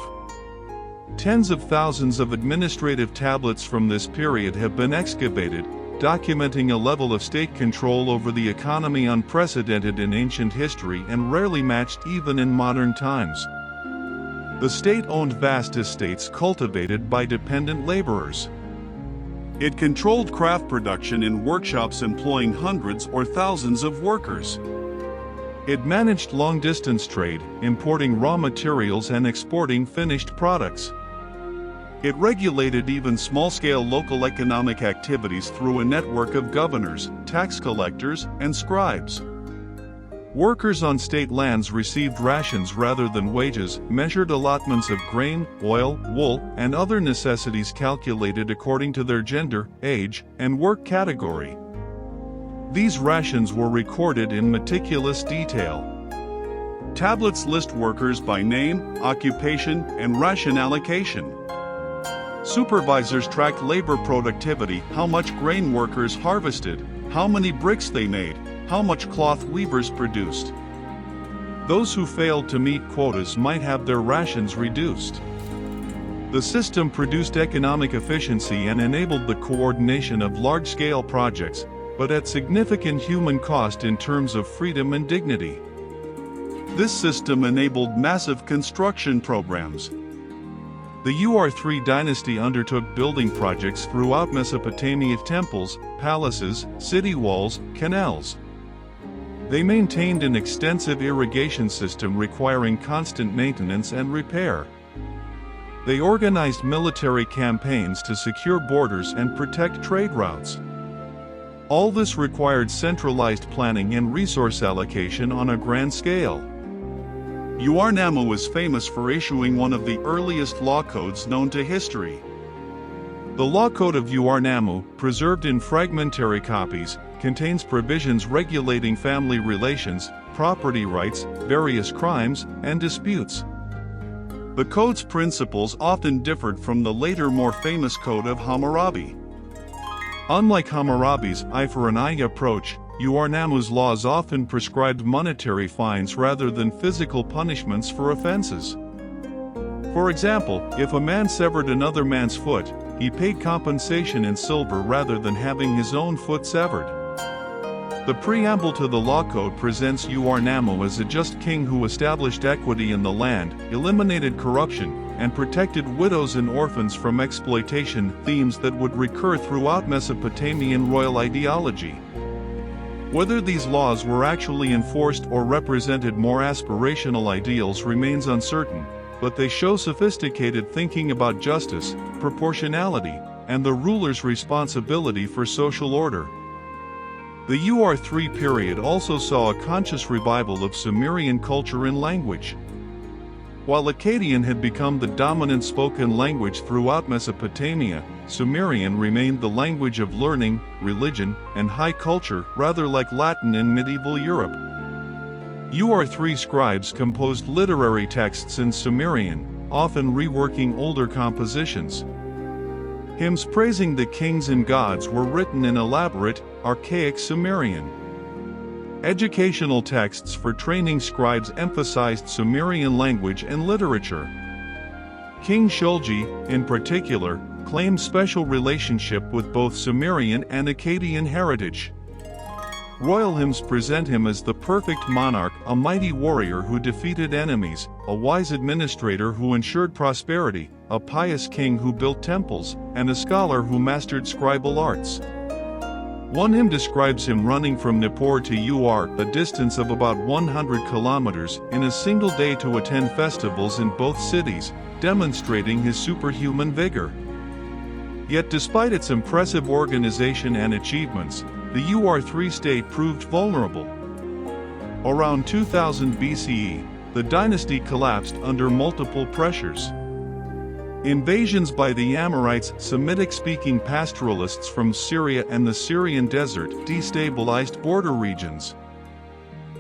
[SPEAKER 1] Tens of thousands of administrative tablets from this period have been excavated, documenting a level of state control over the economy unprecedented in ancient history and rarely matched even in modern times. The state owned vast estates cultivated by dependent laborers. It controlled craft production in workshops employing hundreds or thousands of workers. It managed long-distance trade, importing raw materials and exporting finished products. It regulated even small-scale local economic activities through a network of governors, tax collectors, and scribes. Workers on state lands received rations rather than wages, measured allotments of grain, oil, wool, and other necessities calculated according to their gender, age, and work category. These rations were recorded in meticulous detail. Tablets list workers by name, occupation, and ration allocation. Supervisors tracked labor productivity, how much grain workers harvested, how many bricks they made, how much cloth weavers produced. Those who failed to meet quotas might have their rations reduced. The system produced economic efficiency and enabled the coordination of large-scale projects, but at significant human cost in terms of freedom and dignity. This system enabled massive construction programs. The Ur-3 dynasty undertook building projects throughout Mesopotamia: temples, palaces, city walls, canals. They maintained an extensive irrigation system requiring constant maintenance and repair. They organized military campaigns to secure borders and protect trade routes. All this required centralized planning and resource allocation on a grand scale. Ur-Nammu was famous for issuing one of the earliest law codes known to history. The Law Code of Ur-Nammu, preserved in fragmentary copies, contains provisions regulating family relations, property rights, various crimes, and disputes. The code's principles often differed from the later more famous code of Hammurabi. Unlike Hammurabi's eye for an eye approach, Ur-Nammu's laws often prescribed monetary fines rather than physical punishments for offenses. For example, if a man severed another man's foot, he paid compensation in silver rather than having his own foot severed. The preamble to the law code presents Ur-Nammu as a just king who established equity in the land, eliminated corruption, and protected widows and orphans from exploitation, themes that would recur throughout Mesopotamian royal ideology. Whether these laws were actually enforced or represented more aspirational ideals remains uncertain, but they show sophisticated thinking about justice, proportionality, and the ruler's responsibility for social order. The Ur-3 period also saw a conscious revival of Sumerian culture and language. While Akkadian had become the dominant spoken language throughout Mesopotamia, Sumerian remained the language of learning, religion, and high culture, rather like Latin in medieval Europe. Ur-3 scribes composed literary texts in Sumerian, often reworking older compositions. Hymns praising the kings and gods were written in elaborate, archaic Sumerian. Educational texts for training scribes emphasized Sumerian language and literature. King Shulgi, in particular, claimed special relationship with both Sumerian and Akkadian heritage. Royal hymns present him as the perfect monarch, a mighty warrior who defeated enemies, a wise administrator who ensured prosperity, a pious king who built temples, and a scholar who mastered scribal arts. One hymn describes him running from Nippur to Uruk, a distance of about 100 kilometers, in a single day to attend festivals in both cities, demonstrating his superhuman vigor. Yet despite its impressive organization and achievements, the UR3 state proved vulnerable. Around 2000 BCE, the dynasty collapsed under multiple pressures. Invasions by the Amorites, Semitic-speaking pastoralists from Syria and the Syrian desert, destabilized border regions.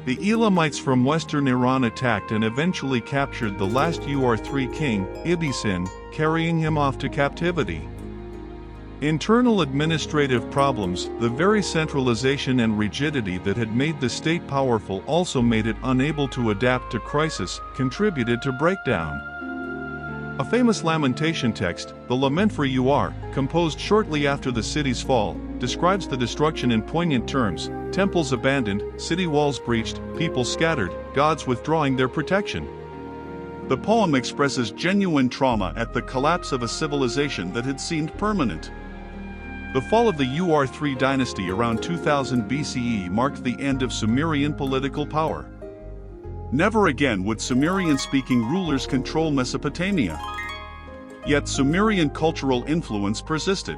[SPEAKER 1] The Elamites from western Iran attacked and eventually captured the last UR3 king, Ibisin, carrying him off to captivity. Internal administrative problems, the very centralization and rigidity that had made the state powerful also made it unable to adapt to crisis, contributed to breakdown. A famous lamentation text, the Lament for Ur, composed shortly after the city's fall, describes the destruction in poignant terms: temples abandoned, city walls breached, people scattered, gods withdrawing their protection. The poem expresses genuine trauma at the collapse of a civilization that had seemed permanent. The fall of the UR3 dynasty around 2000 BCE marked the end of Sumerian political power. Never again would Sumerian-speaking rulers control Mesopotamia. Yet Sumerian cultural influence persisted.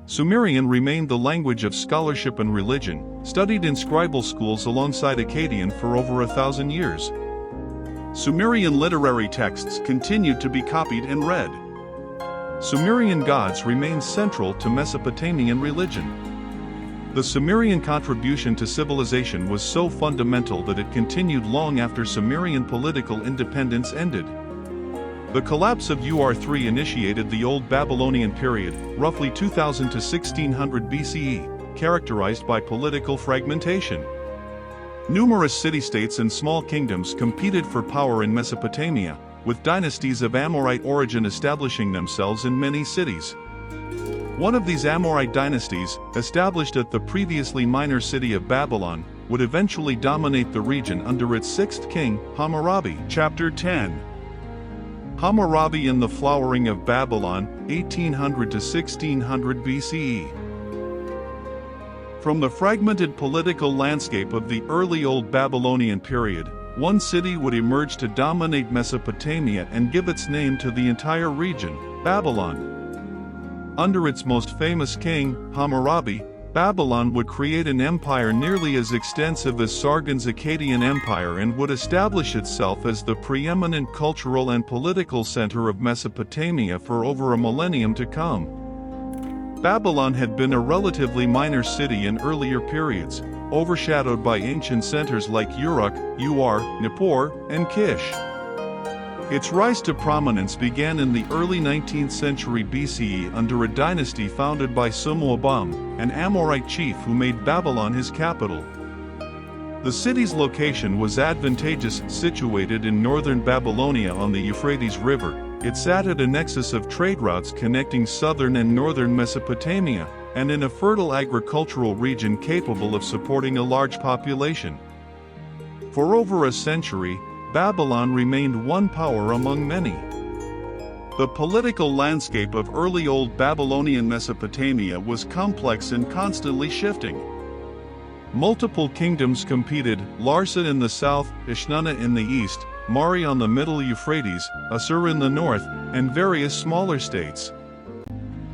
[SPEAKER 1] Sumerian remained the language of scholarship and religion, studied in scribal schools alongside Akkadian for over 1,000 years. Sumerian literary texts continued to be copied and read. Sumerian gods remained central to Mesopotamian religion. The Sumerian contribution to civilization was so fundamental that it continued long after Sumerian political independence ended. The collapse of UR3 initiated the Old Babylonian period, roughly 2000 to 1600 BCE, characterized by political fragmentation. Numerous city-states and small kingdoms competed for power in Mesopotamia, with dynasties of Amorite origin establishing themselves in many cities. One of these Amorite dynasties, established at the previously minor city of Babylon, would eventually dominate the region under its sixth king, Hammurabi. Chapter 10. Hammurabi and the Flowering of Babylon, 1800 to 1600 BCE. From the fragmented political landscape of the early Old Babylonian period, one city would emerge to dominate Mesopotamia and give its name to the entire region, Babylon. Under its most famous king, Hammurabi, Babylon would create an empire nearly as extensive as Sargon's Akkadian Empire and would establish itself as the preeminent cultural and political center of Mesopotamia for over a millennium to come. Babylon had been a relatively minor city in earlier periods, overshadowed by ancient centers like Uruk, Nippur, and Kish. Its rise to prominence began in the early 19th century BCE under a dynasty founded by Sumobam, an Amorite chief who made Babylon his capital. The city's location was advantageous. Situated in northern Babylonia on the Euphrates River, it sat at a nexus of trade routes connecting southern and northern Mesopotamia, and in a fertile agricultural region capable of supporting a large population. For over a century, Babylon remained one power among many. The political landscape of early Old Babylonian Mesopotamia was complex and constantly shifting. Multiple kingdoms competed: Larsa in the south, Ishnana in the east, Mari on the middle Euphrates, Assur in the north, and various smaller states.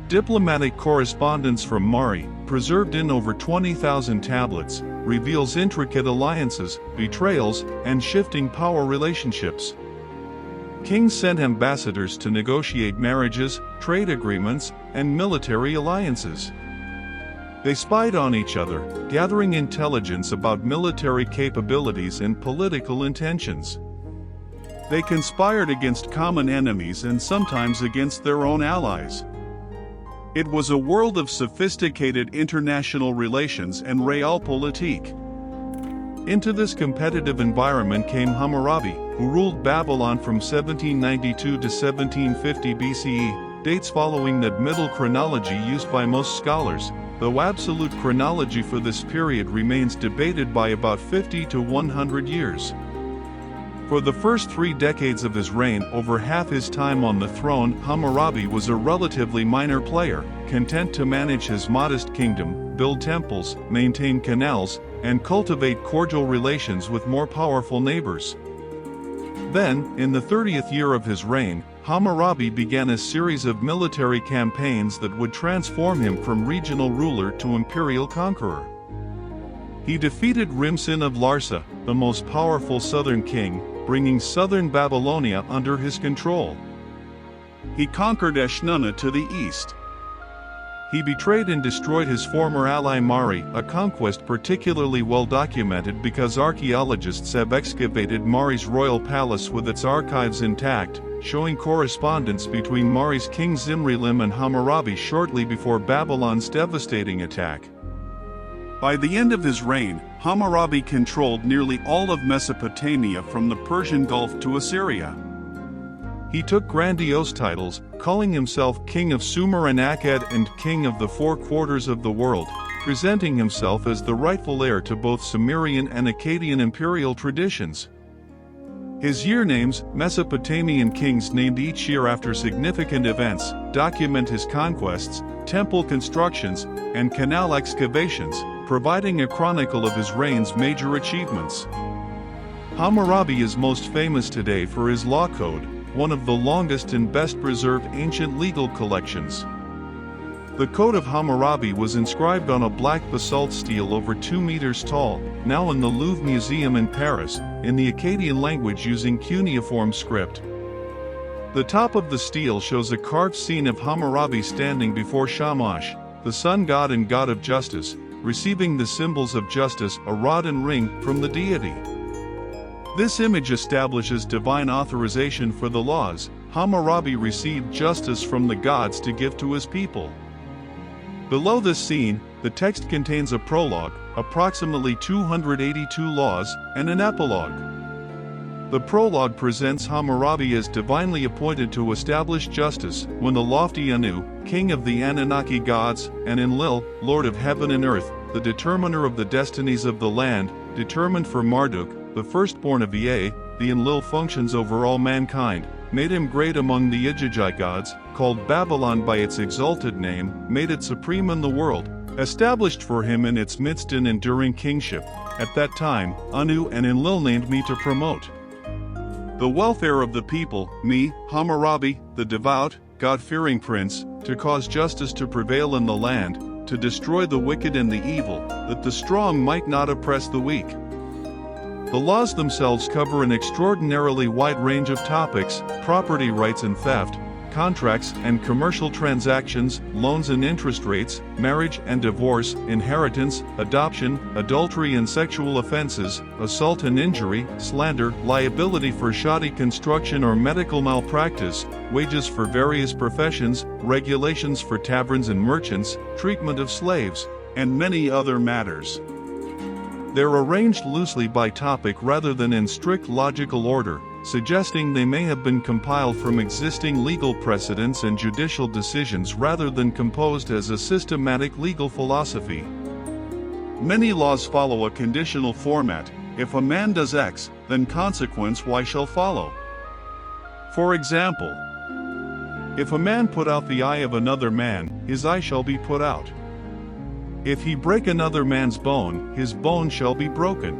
[SPEAKER 1] Diplomatic correspondence from Mari, preserved in over 20,000 tablets, reveals intricate alliances, betrayals, and shifting power relationships. Kings sent ambassadors to negotiate marriages, trade agreements, and military alliances. They spied on each other, gathering intelligence about military capabilities and political intentions. They conspired against common enemies and sometimes against their own allies. It was a world of sophisticated international relations and realpolitik. Into this competitive environment came Hammurabi, who ruled Babylon from 1792 to 1750 BCE, dates following that middle chronology used by most scholars, though absolute chronology for this period remains debated by about 50 to 100 years. For the first 3 decades of his reign, over half his time on the throne, Hammurabi was a relatively minor player, content to manage his modest kingdom, build temples, maintain canals, and cultivate cordial relations with more powerful neighbors. Then, in the 30th year of his reign, Hammurabi began a series of military campaigns that would transform him from regional ruler to imperial conqueror. He defeated Rimsin of Larsa, the most powerful southern king, bringing southern Babylonia under his control. He conquered Eshnunna to the east. He betrayed and destroyed his former ally Mari, a conquest particularly well documented because archaeologists have excavated Mari's royal palace with its archives intact, showing correspondence between Mari's king Zimrilim and Hammurabi shortly before Babylon's devastating attack. By the end of his reign, Hammurabi controlled nearly all of Mesopotamia from the Persian Gulf to Assyria. He took grandiose titles, calling himself King of Sumer and Akkad and King of the Four Quarters of the World, presenting himself as the rightful heir to both Sumerian and Akkadian imperial traditions. His year names, Mesopotamian kings named each year after significant events, document his conquests, temple constructions, and canal excavations, providing a chronicle of his reign's major achievements. Hammurabi is most famous today for his law code, one of the longest and best-preserved ancient legal collections. The Code of Hammurabi was inscribed on a black basalt stele over 2 meters tall, now in the Louvre Museum in Paris, in the Akkadian language using cuneiform script. The top of the stele shows a carved scene of Hammurabi standing before Shamash, the sun god and god of justice, receiving the symbols of justice, a rod and ring, from the deity. This image establishes divine authorization for the laws. Hammurabi received justice from the gods to give to his people. Below this scene, the text contains a prologue, approximately 282 laws, and an epilogue. The prologue presents Hammurabi as divinely appointed to establish justice, when the lofty Anu, king of the Anunnaki gods, and Enlil, lord of heaven and earth, the determiner of the destinies of the land, determined for Marduk, the firstborn of Ea, the Enlil functions over all mankind, made him great among the Igigi gods, called Babylon by its exalted name, made it supreme in the world, established for him in its midst an enduring kingship. At that time, Anu and Enlil named me to promote the welfare of the people, me, Hammurabi, the devout, God-fearing prince, to cause justice to prevail in the land, to destroy the wicked and the evil, that the strong might not oppress the weak. The laws themselves cover an extraordinarily wide range of topics: property rights and theft, contracts and commercial transactions, loans and interest rates, marriage and divorce, inheritance, adoption, adultery and sexual offenses, assault and injury, slander, liability for shoddy construction or medical malpractice, wages for various professions, regulations for taverns and merchants, treatment of slaves, and many other matters. They're arranged loosely by topic rather than in strict logical order, suggesting they may have been compiled from existing legal precedents and judicial decisions rather than composed as a systematic legal philosophy. Many laws follow a conditional format: if a man does X, then consequence Y shall follow. For example, if a man put out the eye of another man, his eye shall be put out. If he break another man's bone, his bone shall be broken.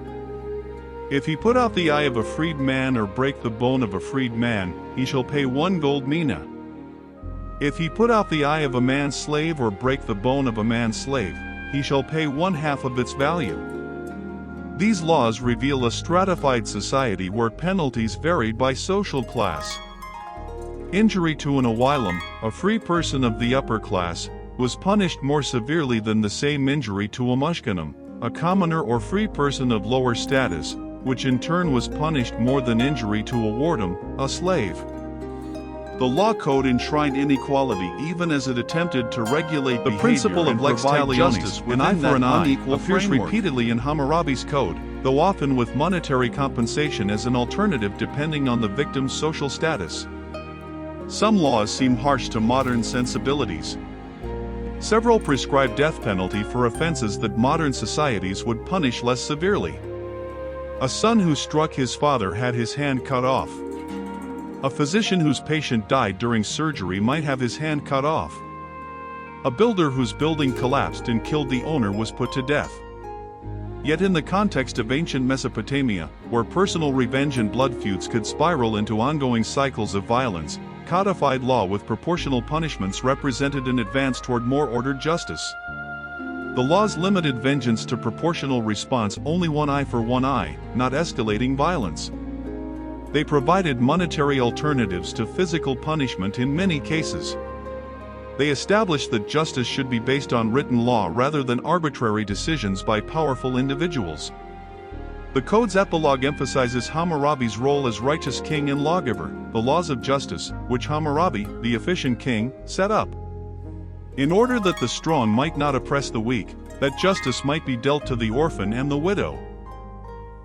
[SPEAKER 1] If he put out the eye of a freed man or break the bone of a freed man, he shall pay 1 gold mina. If he put out the eye of a man's slave or break the bone of a man's slave, he shall pay 1/2 of its value. These laws reveal a stratified society where penalties varied by social class. Injury to an Awilam, a free person of the upper class, was punished more severely than the same injury to a Mushkanam, a commoner or free person of lower status, which in turn was punished more than injury to a wardam, a slave. The law code enshrined inequality even as it attempted to regulate the principle of lex talionis, an eye for an eye, appears repeatedly in Hammurabi's code, though often with monetary compensation as an alternative depending on the victim's social status. Some laws seem harsh to modern sensibilities. Several prescribe death penalty for offenses that modern societies would punish less severely. A son who struck his father had his hand cut off. A physician whose patient died during surgery might have his hand cut off. A builder whose building collapsed and killed the owner was put to death. Yet in the context of ancient Mesopotamia, where personal revenge and blood feuds could spiral into ongoing cycles of violence, codified law with proportional punishments represented an advance toward more ordered justice. The laws limited vengeance to proportional response, only one eye for one eye, not escalating violence. They provided monetary alternatives to physical punishment in many cases. They established that justice should be based on written law rather than arbitrary decisions by powerful individuals. The code's epilogue emphasizes Hammurabi's role as righteous king and lawgiver, the laws of justice, which Hammurabi, the efficient king, set up. In order that the strong might not oppress the weak, that justice might be dealt to the orphan and the widow.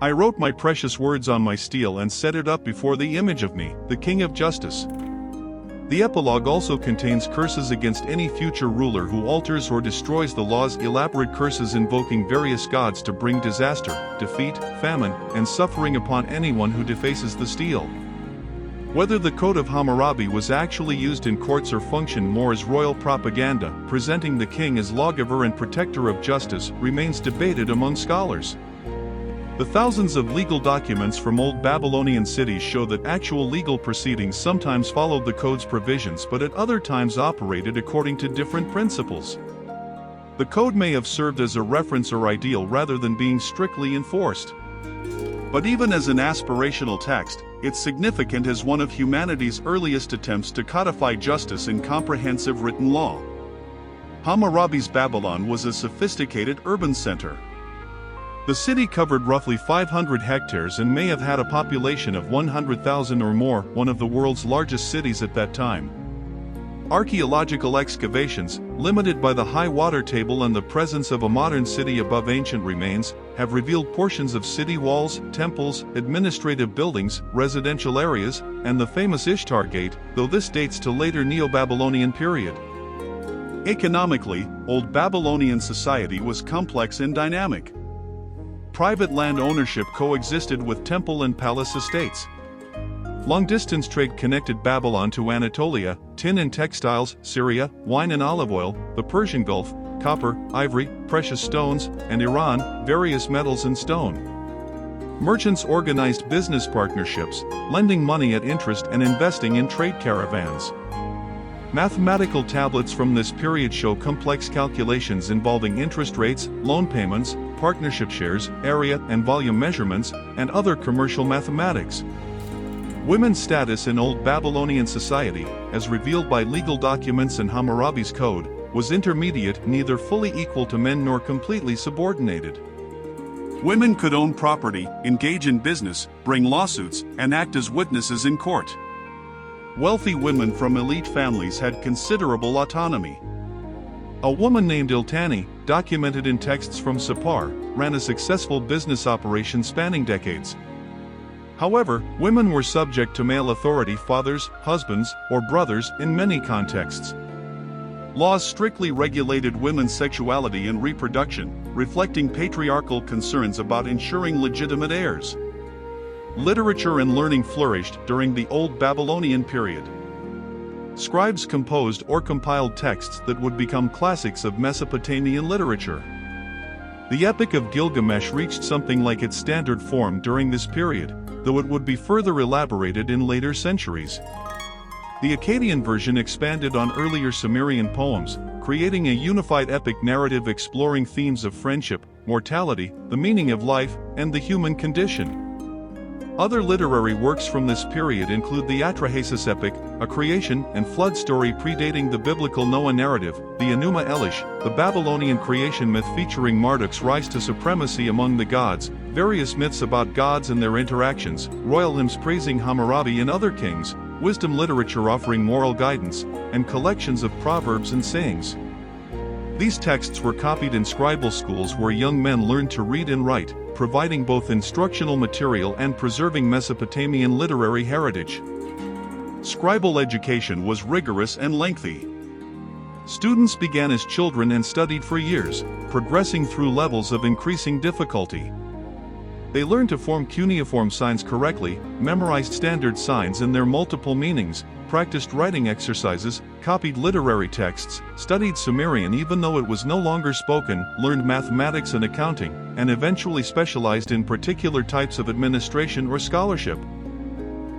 [SPEAKER 1] I wrote my precious words on my stele and set it up before the image of me, the King of Justice. The epilogue also contains curses against any future ruler who alters or destroys the laws, elaborate curses invoking various gods to bring disaster, defeat, famine, and suffering upon anyone who defaces the stele. Whether the Code of Hammurabi was actually used in courts or functioned more as royal propaganda, presenting the king as lawgiver and protector of justice, remains debated among scholars. The thousands of legal documents from old Babylonian cities show that actual legal proceedings sometimes followed the code's provisions but at other times operated according to different principles. The code may have served as a reference or ideal rather than being strictly enforced. But even as an aspirational text, it's significant as one of humanity's earliest attempts to codify justice in comprehensive written law. Hammurabi's Babylon was a sophisticated urban center. The city covered roughly 500 hectares and may have had a population of 100,000 or more, one of the world's largest cities at that time. Archaeological excavations, limited by the high water table and the presence of a modern city above ancient remains, have revealed portions of city walls, temples, administrative buildings, residential areas, and the famous Ishtar Gate, though this dates to later Neo-Babylonian period. Economically, Old Babylonian society was complex and dynamic. Private land ownership coexisted with temple and palace estates. Long-distance trade connected Babylon to Anatolia, tin and textiles, Syria, wine and olive oil, the Persian Gulf, copper, ivory, precious stones, and Iran, various metals and stone. Merchants organized business partnerships, lending money at interest and investing in trade caravans. Mathematical tablets from this period show complex calculations involving interest rates, loan payments, partnership shares, area and volume measurements, and other commercial mathematics. Women's status in Old Babylonian society, as revealed by legal documents and Hammurabi's code, was intermediate, neither fully equal to men nor completely subordinated. Women could own property, engage in business, bring lawsuits, and act as witnesses in court. Wealthy women from elite families had considerable autonomy. A woman named Iltani, documented in texts from Sapar, ran a successful business operation spanning decades. However, women were subject to male authority, fathers, husbands, or brothers, in many contexts. Laws strictly regulated women's sexuality and reproduction, reflecting patriarchal concerns about ensuring legitimate heirs. Literature and learning flourished during the Old Babylonian period. Scribes composed or compiled texts that would become classics of Mesopotamian literature. The Epic of Gilgamesh reached something like its standard form during this period, though it would be further elaborated in later centuries. The Akkadian version expanded on earlier Sumerian poems, creating a unified epic narrative exploring themes of friendship, mortality, the meaning of life, and the human condition. Other literary works from this period include the Atrahasis epic, a creation and flood story predating the biblical Noah narrative, the Enuma Elish, the Babylonian creation myth featuring Marduk's rise to supremacy among the gods, various myths about gods and their interactions, royal hymns praising Hammurabi and other kings, wisdom literature offering moral guidance, and collections of proverbs and sayings. These texts were copied in scribal schools where young men learned to read and write, providing both instructional material and preserving Mesopotamian literary heritage. Scribal education was rigorous and lengthy. Students began as children and studied for years, progressing through levels of increasing difficulty. They learned to form cuneiform signs correctly, memorized standard signs and their multiple meanings, practiced writing exercises, copied literary texts, studied Sumerian even though it was no longer spoken, learned mathematics and accounting, and eventually specialized in particular types of administration or scholarship.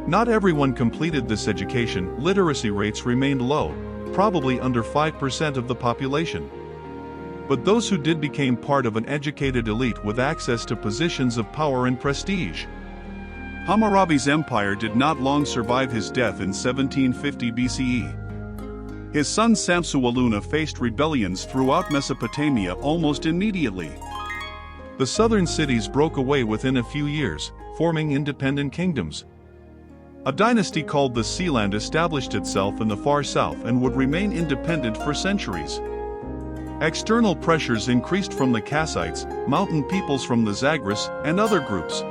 [SPEAKER 1] Not everyone completed this education. Literacy rates remained low, probably under 5% of the population. But those who did became part of an educated elite with access to positions of power and prestige. Hammurabi's empire did not long survive his death in 1750 BCE. His son Samsu-iluna faced rebellions throughout Mesopotamia almost immediately. The southern cities broke away within a few years, forming independent kingdoms. A dynasty called the Sealand established itself in the far south and would remain independent for centuries. External pressures increased from the Kassites, mountain peoples from the Zagros, and other groups.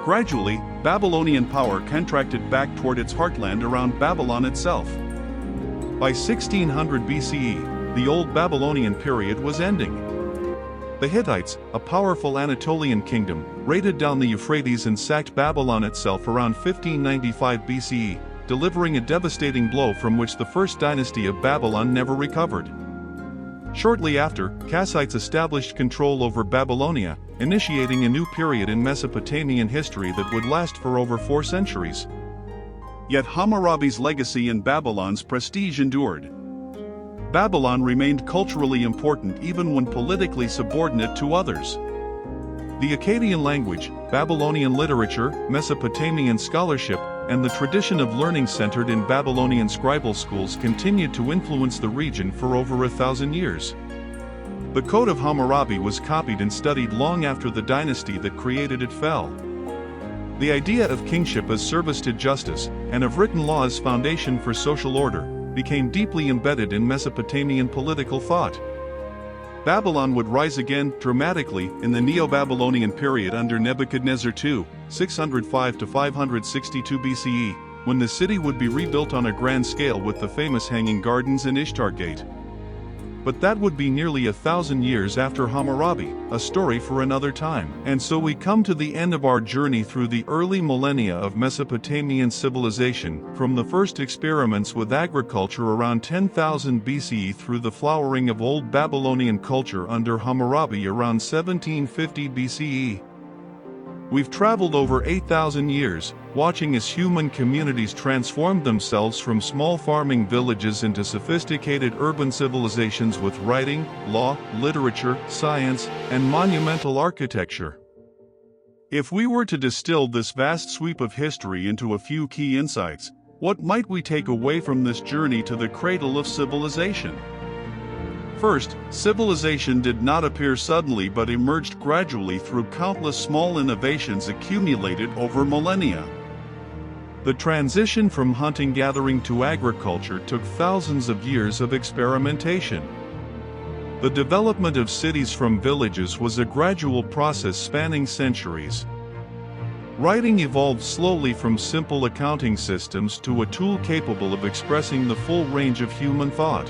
[SPEAKER 1] Gradually, Babylonian power contracted back toward its heartland around Babylon itself. By 1600 BCE, the Old Babylonian period was ending. The Hittites, a powerful Anatolian kingdom, raided down the Euphrates and sacked Babylon itself around 1595 BCE, delivering a devastating blow from which the first dynasty of Babylon never recovered. Shortly after, Kassites established control over Babylonia, initiating a new period in Mesopotamian history that would last for over 4 centuries. Yet Hammurabi's legacy and Babylon's prestige endured. Babylon remained culturally important even when politically subordinate to others. The Akkadian language, Babylonian literature, Mesopotamian scholarship, and the tradition of learning centered in Babylonian scribal schools continued to influence the region for over 1,000 years. The Code of Hammurabi was copied and studied long after the dynasty that created it fell. The idea of kingship as service to justice, and of written law as foundation for social order, became deeply embedded in Mesopotamian political thought. Babylon would rise again dramatically in the Neo-Babylonian period under Nebuchadnezzar II, 605 to 562 BCE, when the city would be rebuilt on a grand scale with the famous Hanging Gardens and Ishtar Gate. But that would be nearly 1,000 years after Hammurabi, a story for another time. And so we come to the end of our journey through the early millennia of Mesopotamian civilization, from the first experiments with agriculture around 10,000 BCE through the flowering of Old Babylonian culture under Hammurabi around 1750 BCE. We've traveled over 8,000 years, watching as human communities transformed themselves from small farming villages into sophisticated urban civilizations with writing, law, literature, science, and monumental architecture. If we were to distill this vast sweep of history into a few key insights, what might we take away from this journey to the cradle of civilization? First, civilization did not appear suddenly but emerged gradually through countless small innovations accumulated over millennia. The transition from hunting-gathering to agriculture took thousands of years of experimentation. The development of cities from villages was a gradual process spanning centuries. Writing evolved slowly from simple accounting systems to a tool capable of expressing the full range of human thought.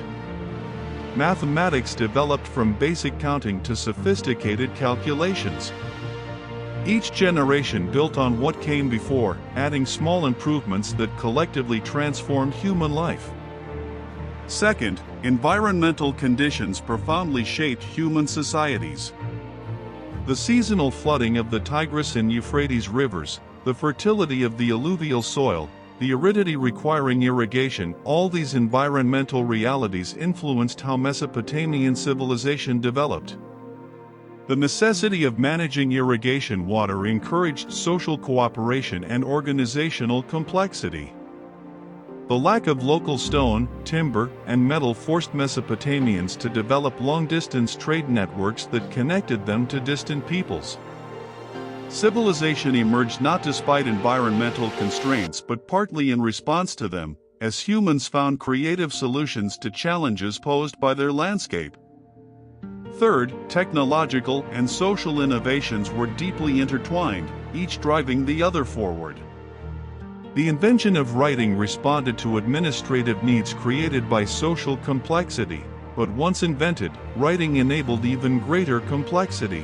[SPEAKER 1] Mathematics developed from basic counting to sophisticated calculations. Each generation built on what came before, adding small improvements that collectively transformed human life. Second, environmental conditions profoundly shaped human societies. The seasonal flooding of the Tigris and Euphrates rivers, the fertility of the alluvial soil, the aridity requiring irrigation, all these environmental realities influenced how Mesopotamian civilization developed. The necessity of managing irrigation water encouraged social cooperation and organizational complexity. The lack of local stone, timber, and metal forced Mesopotamians to develop long-distance trade networks that connected them to distant peoples. Civilization emerged not despite environmental constraints but partly in response to them, as humans found creative solutions to challenges posed by their landscape. Third, technological and social innovations were deeply intertwined, each driving the other forward. The invention of writing responded to administrative needs created by social complexity, but once invented, writing enabled even greater complexity.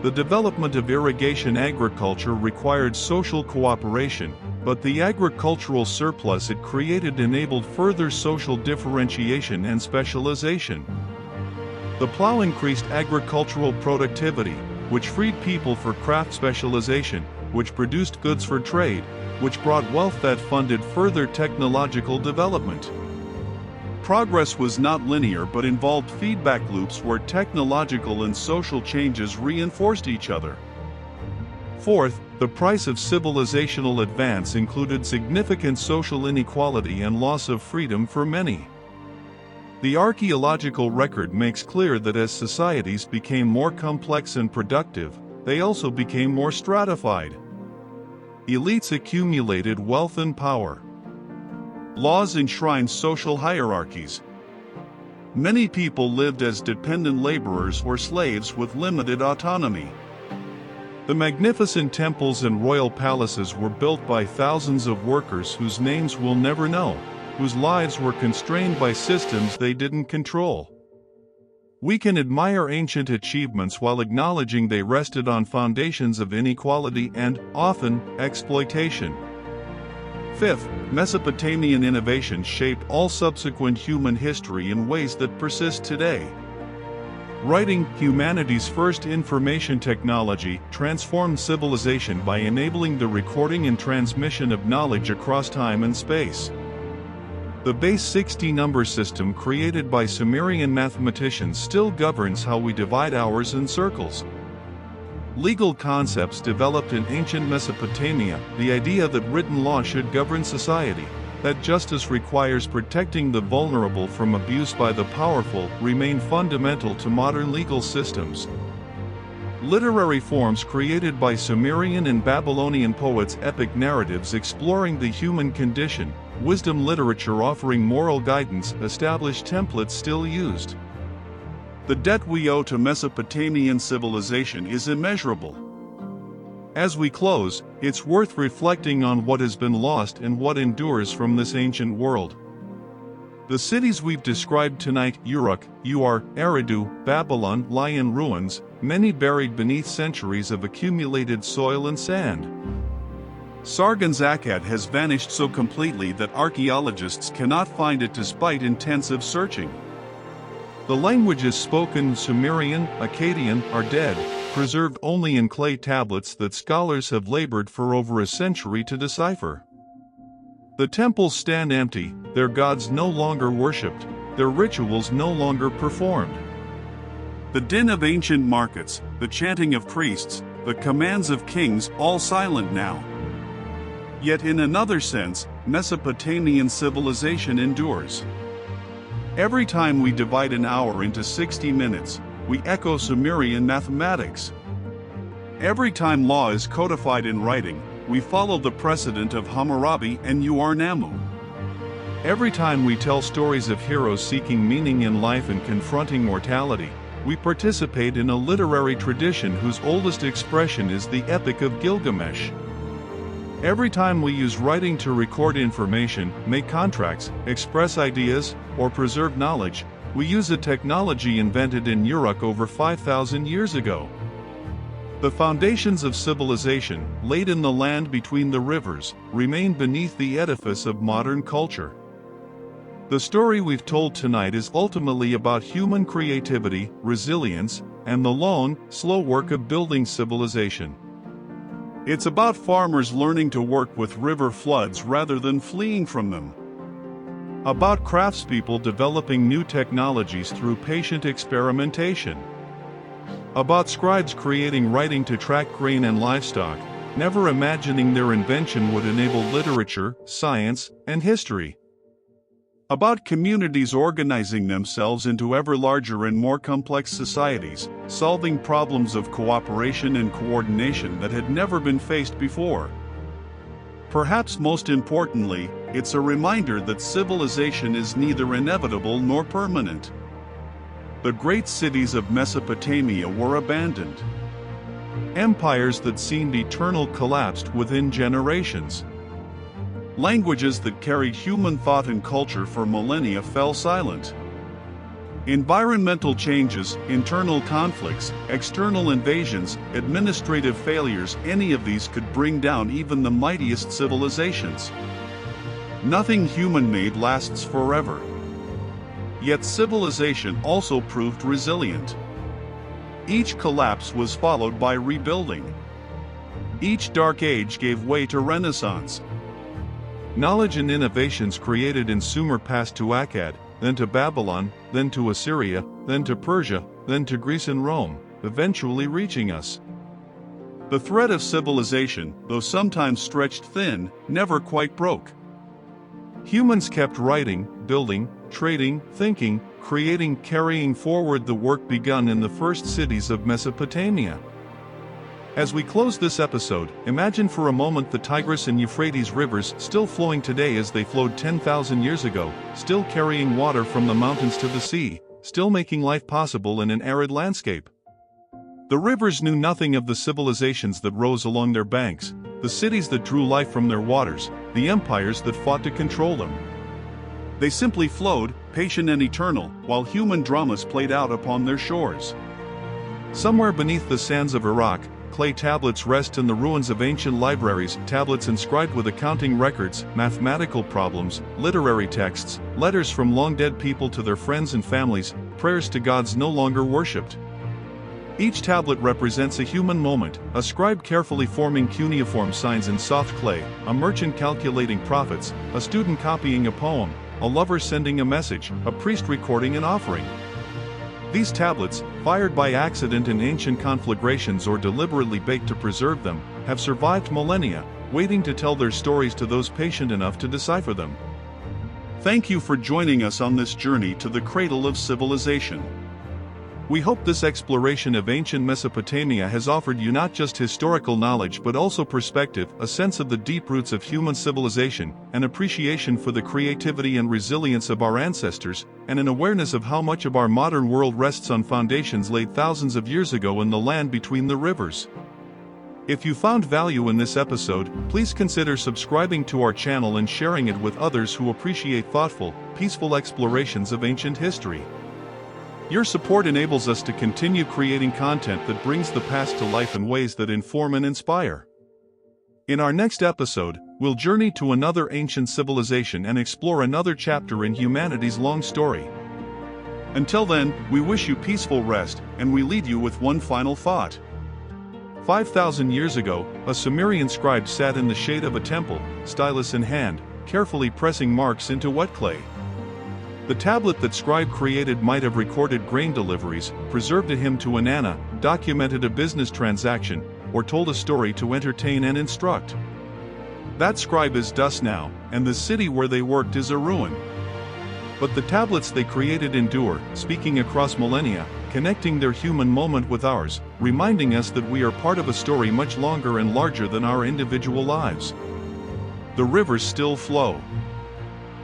[SPEAKER 1] The development of irrigation agriculture required social cooperation, but the agricultural surplus it created enabled further social differentiation and specialization. The plow increased agricultural productivity, which freed people for craft specialization, which produced goods for trade, which brought wealth that funded further technological development. Progress was not linear but involved feedback loops where technological and social changes reinforced each other. Fourth, the price of civilizational advance included significant social inequality and loss of freedom for many. The archaeological record makes clear that as societies became more complex and productive, they also became more stratified. Elites accumulated wealth and power. Laws enshrined social hierarchies. Many people lived as dependent laborers or slaves with limited autonomy. The magnificent temples and royal palaces were built by thousands of workers whose names we'll never know, whose lives were constrained by systems they didn't control. We can admire ancient achievements while acknowledging they rested on foundations of inequality and, often, exploitation. Fifth, Mesopotamian innovation shaped all subsequent human history in ways that persist today. Writing, humanity's first information technology, transformed civilization by enabling the recording and transmission of knowledge across time and space. The base 60 number system created by Sumerian mathematicians still governs how we divide hours and circles. Legal concepts developed in ancient Mesopotamia, the idea that written law should govern society, that justice requires protecting the vulnerable from abuse by the powerful, remain fundamental to modern legal systems. Literary forms created by Sumerian and Babylonian poets, epic narratives exploring the human condition, wisdom literature offering moral guidance, established templates still used. The debt we owe to Mesopotamian civilization is immeasurable. As we close, it's worth reflecting on what has been lost and what endures from this ancient world. The cities we've described tonight, Uruk, Ur, Eridu, Babylon, lie in ruins, many buried beneath centuries of accumulated soil and sand. Sargon's Akkad has vanished so completely that archaeologists cannot find it despite intensive searching. The languages spoken, Sumerian, Akkadian, are dead, preserved only in clay tablets that scholars have labored for over a century to decipher. The temples stand empty, their gods no longer worshipped, their rituals no longer performed. The din of ancient markets, the chanting of priests, the commands of kings, all silent now. Yet in another sense, Mesopotamian civilization endures. Every time we divide an hour into 60 minutes, we echo Sumerian mathematics. Every time law is codified in writing, we follow the precedent of Hammurabi and Ur-Nammu. Every time we tell stories of heroes seeking meaning in life and confronting mortality, we participate in a literary tradition whose oldest expression is the Epic of Gilgamesh. Every time we use writing to record information, make contracts, express ideas, or preserve knowledge, we use a technology invented in Uruk over 5,000 years ago. The foundations of civilization, laid in the land between the rivers, remain beneath the edifice of modern culture. The story we've told tonight is ultimately about human creativity, resilience, and the long, slow work of building civilization. It's about farmers learning to work with river floods rather than fleeing from them. About craftspeople developing new technologies through patient experimentation. About scribes creating writing to track grain and livestock, never imagining their invention would enable literature, science, and history. About communities organizing themselves into ever larger and more complex societies, solving problems of cooperation and coordination that had never been faced before. Perhaps most importantly, it's a reminder that civilization is neither inevitable nor permanent. The great cities of Mesopotamia were abandoned. Empires that seemed eternal collapsed within generations. Languages that carried human thought and culture for millennia fell silent. Environmental changes, internal conflicts, external invasions, administrative failures, any of these could bring down even the mightiest civilizations. Nothing human-made lasts forever. Yet civilization also proved resilient. Each collapse was followed by rebuilding. Each dark age gave way to Renaissance. Knowledge and innovations created in Sumer passed to Akkad, then to Babylon, then to Assyria, then to Persia, then to Greece and Rome, eventually reaching us. The thread of civilization, though sometimes stretched thin, never quite broke. Humans kept writing, building, trading, thinking, creating, carrying forward the work begun in the first cities of Mesopotamia. As we close this episode, imagine for a moment the Tigris and Euphrates rivers still flowing today as they flowed 10,000 years ago, still carrying water from the mountains to the sea, still making life possible in an arid landscape. The rivers knew nothing of the civilizations that rose along their banks, the cities that drew life from their waters, the empires that fought to control them. They simply flowed, patient and eternal, while human dramas played out upon their shores. Somewhere beneath the sands of Uruk, clay tablets rest in the ruins of ancient libraries, tablets inscribed with accounting records, mathematical problems, literary texts, letters from long-dead people to their friends and families, prayers to gods no longer worshipped. Each tablet represents a human moment, a scribe carefully forming cuneiform signs in soft clay, a merchant calculating profits, a student copying a poem, a lover sending a message, a priest recording an offering. These tablets, fired by accident in ancient conflagrations or deliberately baked to preserve them, have survived millennia, waiting to tell their stories to those patient enough to decipher them. Thank you for joining us on this journey to the cradle of civilization. We hope this exploration of ancient Mesopotamia has offered you not just historical knowledge but also perspective, a sense of the deep roots of human civilization, an appreciation for the creativity and resilience of our ancestors, and an awareness of how much of our modern world rests on foundations laid thousands of years ago in the land between the rivers. If you found value in this episode, please consider subscribing to our channel and sharing it with others who appreciate thoughtful, peaceful explorations of ancient history. Your support enables us to continue creating content that brings the past to life in ways that inform and inspire. In our next episode, we'll journey to another ancient civilization and explore another chapter in humanity's long story. Until then, we wish you peaceful rest, and we leave you with one final thought. 5,000 years ago, a Sumerian scribe sat in the shade of a temple, stylus in hand, carefully pressing marks into wet clay. The tablet that scribe created might have recorded grain deliveries, preserved a hymn to Inanna, documented a business transaction, or told a story to entertain and instruct. That scribe is dust now, and the city where they worked is a ruin. But the tablets they created endure, speaking across millennia, connecting their human moment with ours, reminding us that we are part of a story much longer and larger than our individual lives. The rivers still flow.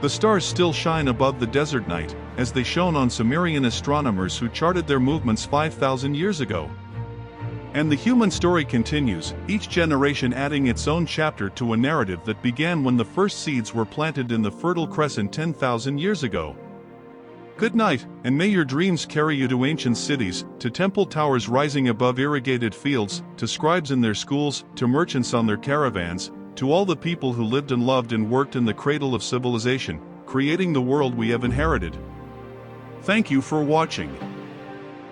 [SPEAKER 1] The stars still shine above the desert night, as they shone on Sumerian astronomers who charted their movements 5,000 years ago. And the human story continues, each generation adding its own chapter to a narrative that began when the first seeds were planted in the Fertile Crescent 10,000 years ago. Good night, and may your dreams carry you to ancient cities, to temple towers rising above irrigated fields, to scribes in their schools, to merchants on their caravans, to all the people who lived and loved and worked in the cradle of civilization, creating the world we have inherited. Thank you for watching.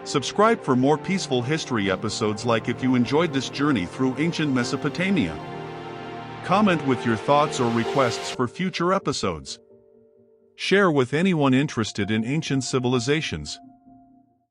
[SPEAKER 1] Subscribe for more peaceful history episodes like if you enjoyed this journey through ancient Mesopotamia. Comment with your thoughts or requests for future episodes. Share with anyone interested in ancient civilizations.